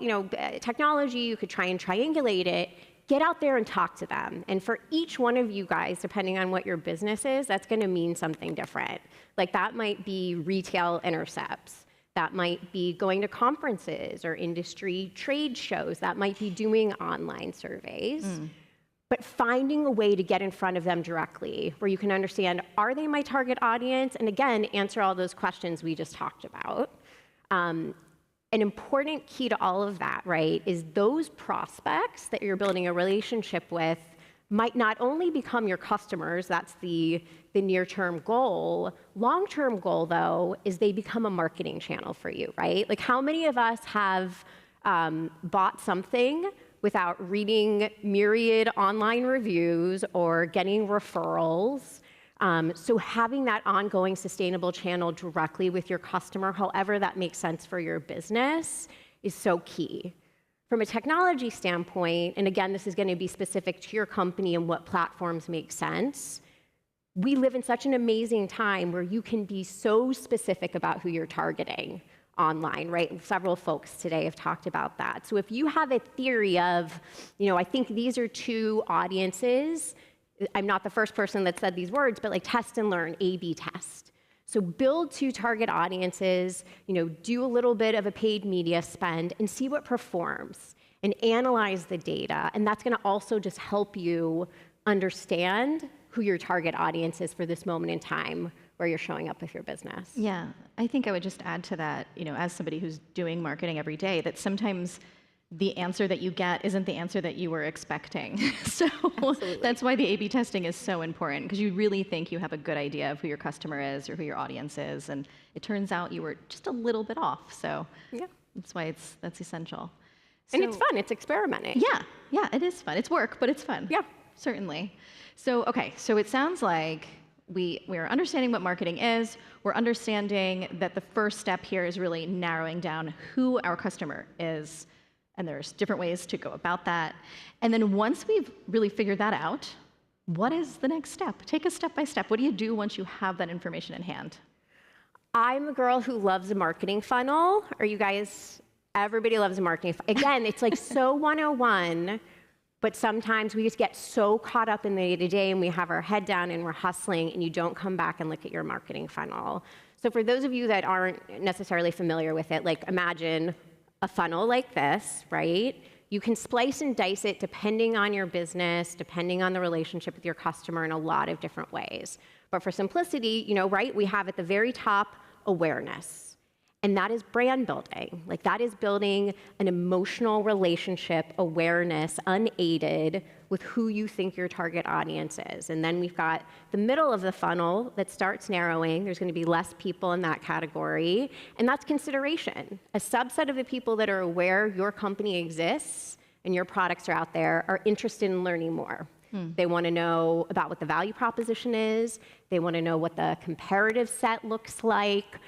technology, you could try and triangulate it. Get out there and talk to them. And for each one of you guys, depending on what your business is, that's gonna mean something different. Like that might be retail intercepts. That might be going to conferences or industry trade shows. That might be doing online surveys. But finding a way to get in front of them directly where you can understand, are they my target audience? And again, answer all those questions we just talked about. An important key to all of that, right, is those prospects that you're building a relationship with might not only become your customers, that's the near-term goal. Long-term goal, though, is they become a marketing channel for you, right? Like how many of us have bought something without reading myriad online reviews or getting referrals? So having that ongoing sustainable channel directly with your customer, however that makes sense for your business, is so key. From a technology standpoint, and again, this is going to be specific to your company and what platforms make sense, we live in such an amazing time where you can be so specific about who you're targeting online, right? Several folks today have talked about that. So if you have a theory of, I think these are two audiences, I'm not the first person that said these words, but like test and learn, A/B test. So build two target audiences, do a little bit of a paid media spend and see what performs and analyze the data. And that's gonna also just help you understand who your target audience is for this moment in time where you're showing up with your business. Yeah, I think I would just add to that, as somebody who's doing marketing every day, that sometimes the answer that you get isn't the answer that you were expecting. So that's why the A/B testing is so important, because you really think you have a good idea of who your customer is or who your audience is, and it turns out you were just a little bit off. So yeah, that's why that's essential. And it's fun, it's experimenting. Yeah, it is fun. It's work, but it's fun. Yeah. Certainly. So, okay, so it sounds like we're understanding what marketing is. We're understanding that the first step here is really narrowing down who our customer is. And there's different ways to go about that. And then once we've really figured that out, what is the next step? Take us step by step. What do you do once you have that information in hand? I'm a girl who loves a marketing funnel. Are you guys, everybody loves a marketing funnel. Again, it's like so 101, but sometimes we just get so caught up in the day-to-day and we have our head down and we're hustling and you don't come back and look at your marketing funnel. So for those of you that aren't necessarily familiar with it, like imagine a funnel like this, right? You can splice and dice it depending on your business, depending on the relationship with your customer in a lot of different ways. But for simplicity, right, we have at the very top awareness. And that is brand building. Like that is building an emotional relationship awareness, unaided, with who you think your target audience is. And then we've got the middle of the funnel that starts narrowing. There's gonna be less people in that category. And that's consideration. A subset of the people that are aware your company exists and your products are out there are interested in learning more. They want to know about what the value proposition is. They want to know what the comparative set looks like.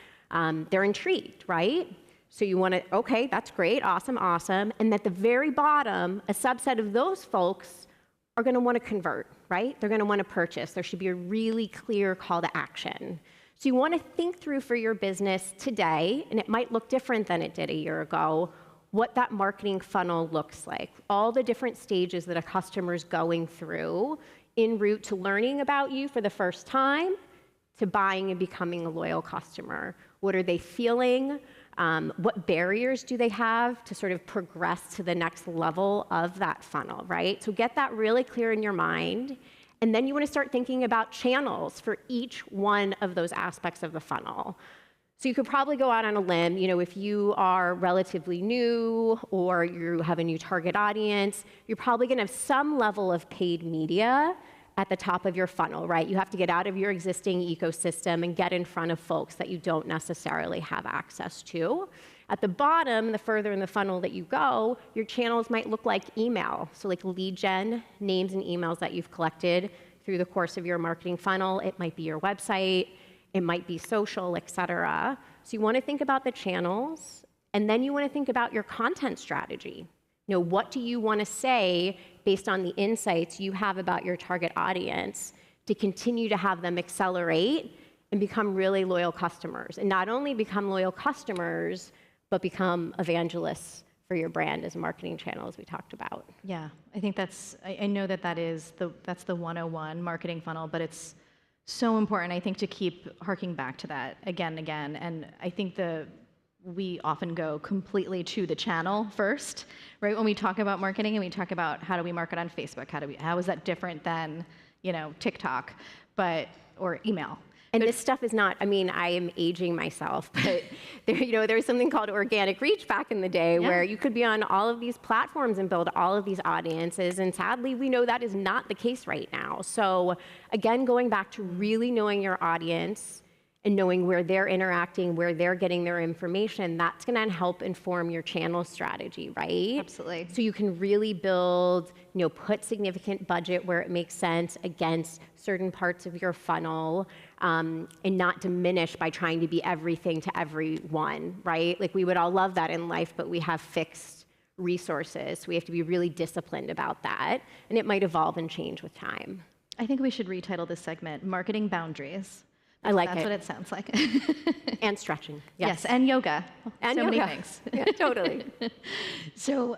They're intrigued, right? So you want to, okay, that's great, awesome, awesome. And at the very bottom, a subset of those folks are going to want to convert, right? They're going to want to purchase. There should be a really clear call to action. So you want to think through for your business today, and it might look different than it did a year ago, what that marketing funnel looks like. All the different stages that a customer's going through en route to learning about you for the first time, to buying and becoming a loyal customer. What are they feeling? What barriers do they have to sort of progress to the next level of that funnel, right? So get that really clear in your mind. And then you want to start thinking about channels for each one of those aspects of the funnel. So you could probably go out on a limb, if you are relatively new or you have a new target audience, you're probably going to have some level of paid media at the top of your funnel, right? You have to get out of your existing ecosystem and get in front of folks that you don't necessarily have access to. At the bottom, the further in the funnel that you go, your channels might look like email. So like lead gen, names and emails that you've collected through the course of your marketing funnel. It might be your website, it might be social, et cetera. So you want to think about the channels, and then you want to think about your content strategy. What do you want to say based on the insights you have about your target audience to continue to have them accelerate and become really loyal customers. And not only become loyal customers, but become evangelists for your brand as a marketing channel, as we talked about. Yeah, I think I know that's the 101 marketing funnel, but it's so important, I think, to keep harking back to that again and again. And I think we often go completely to the channel first, right? When we talk about marketing and we talk about how do we market on Facebook, how is that different than, TikTok, or email. And this stuff is not, I mean, I am aging myself, but there was something called organic reach back in the day where you could be on all of these platforms and build all of these audiences. And sadly, we know that is not the case right now. So again, going back to really knowing your audience and knowing where they're interacting, where they're getting their information, that's gonna help inform your channel strategy, right? Absolutely. So you can really build, put significant budget where it makes sense against certain parts of your funnel, and not diminish by trying to be everything to everyone, right? Like we would all love that in life, but we have fixed resources. So we have to be really disciplined about that. And it might evolve and change with time. I think we should retitle this segment Marketing Boundaries. I like That's it. what it sounds like. And stretching. Yes, and yoga. And so yoga. many things. Yeah, totally. So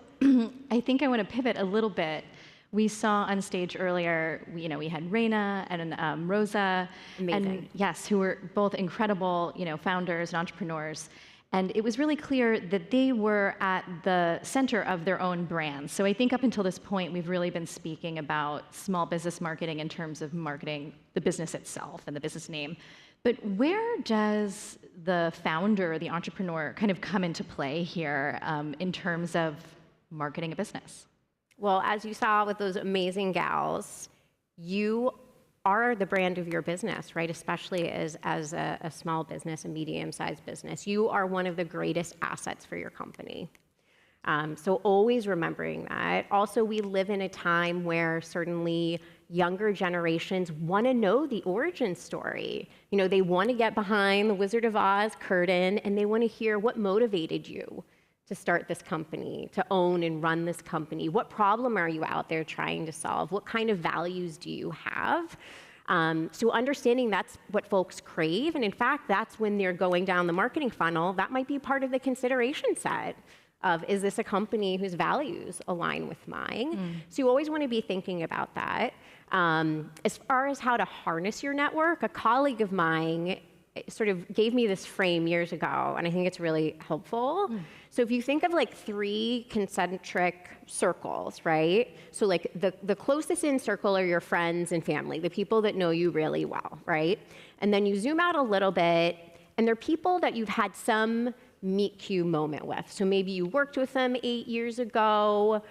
I think I want to pivot a little bit. We saw on stage earlier, we had Reina and Rosa. Amazing. And yes, who were both incredible, founders and entrepreneurs. And it was really clear that they were at the center of their own brands. So I think up until this point, we've really been speaking about small business marketing in terms of marketing the business itself and the business name. But where does the founder, the entrepreneur, kind of come into play here in terms of marketing a business? Well, as you saw with those amazing gals, you are the brand of your business, right? Especially as a small business, a medium-sized business. You are one of the greatest assets for your company. So always remembering that. Also, we live in a time where certainly younger generations want to know the origin story. They want to get behind the Wizard of Oz curtain, and they want to hear what motivated you to start this company, to own and run this company. What problem are you out there trying to solve? What kind of values do you have? So understanding that's what folks crave, and in fact, that's when they're going down the marketing funnel, that might be part of the consideration set of, is this a company whose values align with mine? So you always want to be thinking about that. As far as how to harness your network, a colleague of mine sort of gave me this frame years ago, and I think it's really helpful. So if you think of like 3 concentric circles, right? So like the closest in circle are your friends and family, the people that know you really well, right? And then you zoom out a little bit, and they're people that you've had some meet cute moment with. So maybe you worked with them 8 years ago,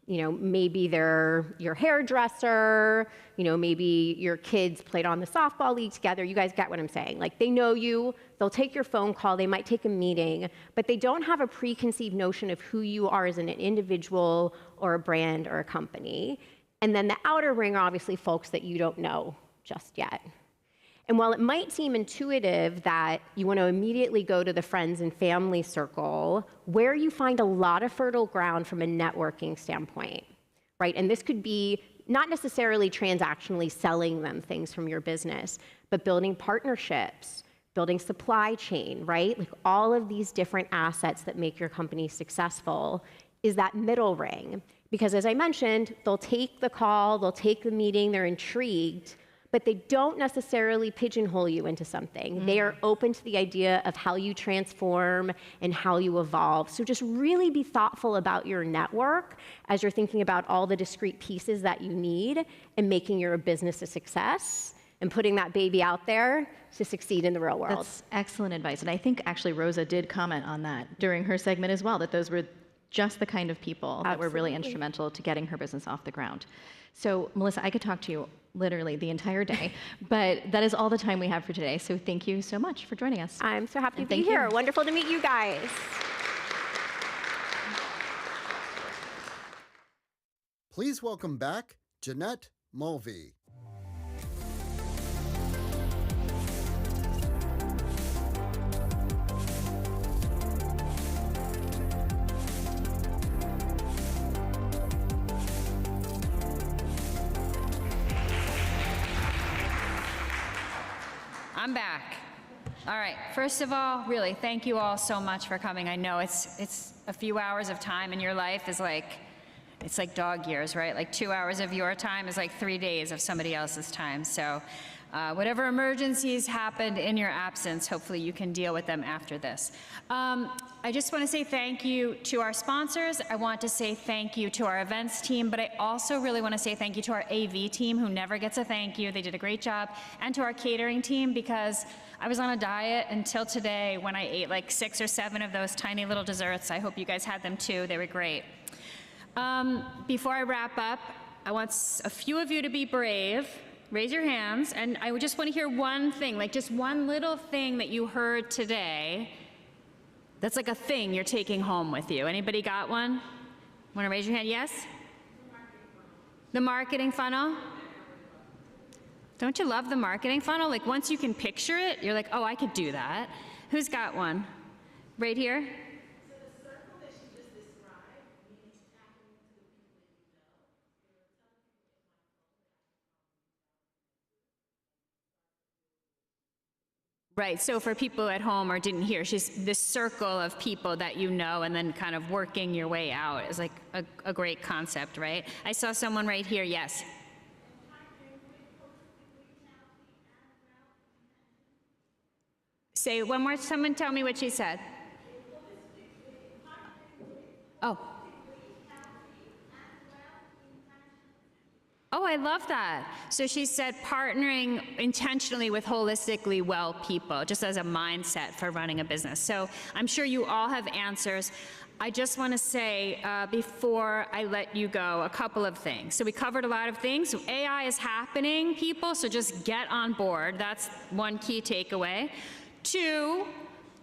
maybe they're your hairdresser, maybe your kids played on the softball league together. You guys get what I'm saying. Like they know you, they'll take your phone call, they might take a meeting, but they don't have a preconceived notion of who you are as an individual or a brand or a company. And then the outer ring are obviously folks that you don't know just yet. And while it might seem intuitive that you want to immediately go to the friends and family circle, where you find a lot of fertile ground from a networking standpoint, right? And this could be not necessarily transactionally selling them things from your business, but building partnerships, building supply chain, right? Like all of these different assets that make your company successful is that middle ring. Because as I mentioned, they'll take the call, they'll take the meeting, they're intrigued, but they don't necessarily pigeonhole you into something. They are open to the idea of how you transform and how you evolve. So just really be thoughtful about your network as you're thinking about all the discrete pieces that you need and making your business a success and putting that baby out there to succeed in the real world. That's excellent advice. And I think actually Rosa did comment on that during her segment as well, that those were just the kind of people that were really instrumental to getting her business off the ground. So Melissa, I could talk to you literally the entire day, but that is all the time we have for today. So thank you so much for joining us. I'm so happy to be here. Wonderful to meet you guys. Please welcome back Jeanette Mulvey. back. All right, first of all, really, thank you all so much for coming. I know it's a few hours of time in your life is like, it's like dog years, right? Like 2 hours of your time is like 3 days of somebody else's time. So whatever emergencies happened in your absence, hopefully you can deal with them after this. I just want to say thank you to our sponsors. I want to say thank you to our events team, but I also really want to say thank you to our AV team, who never gets a thank you. They did a great job. And to our catering team, because I was on a diet until today when I ate like 6 or 7 of those tiny little desserts. I hope you guys had them too. They were great. Before I wrap up, I want a few of you to be brave. Raise your hands, and I just want to hear one thing, like just one little thing that you heard today that's like a thing you're taking home with you. Anybody got one? Want to raise your hand? Yes? The marketing funnel? Don't you love the marketing funnel? Like once you can picture it, you're like, oh, I could do that. Who's got one? Right here? Right, so for people at home or didn't hear, she's this circle of people that you know and then kind of working your way out is like a great concept, right? I saw someone right here, yes. Say one more, someone tell me what she said. Oh. Oh, I love that. So she said partnering intentionally with holistically well people, just as a mindset for running a business. So I'm sure you all have answers. I just want to say, before I let you go, a couple of things. So we covered a lot of things. So AI is happening, people, so just get on board. That's one key takeaway. 2,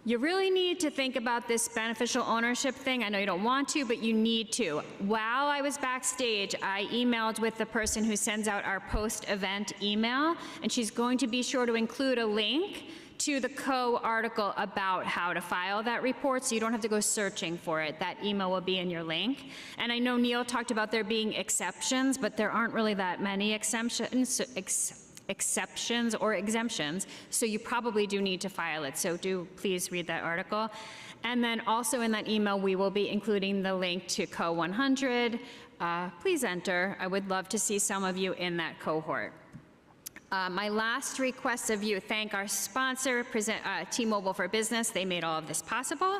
you really need to think about this beneficial ownership thing. I know you don't want to, but you need to. While I was backstage, I emailed with the person who sends out our post-event email, and she's going to be sure to include a link to the article about how to file that report, so you don't have to go searching for it. That email will be in your link. And I know Neil talked about there being exceptions, but there aren't really that many exceptions or exemptions, so you probably do need to file it. So do please read that article. And then also in that email, we will be including the link to Co 100. Please enter. I would love to see some of you in that cohort. My last request of you, thank our sponsor, T-Mobile for Business. They made all of this possible.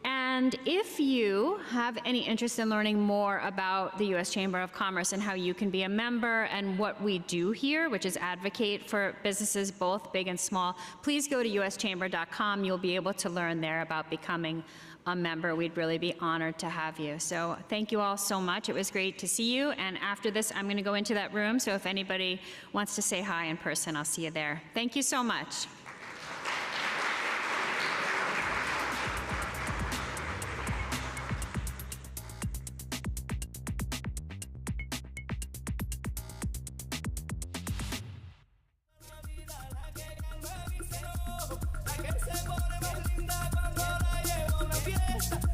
And if you have any interest in learning more about the U.S. Chamber of Commerce and how you can be a member and what we do here, which is advocate for businesses both big and small, please go to uschamber.com. You'll be able to learn there about becoming a member. We'd really be honored to have you. So thank you all so much. It was great to see you. And after this, I'm going to go into that room. So if anybody wants to say hi in person, I'll see you there. Thank you so much. Que se pone más linda cuando la llevo a una fiesta.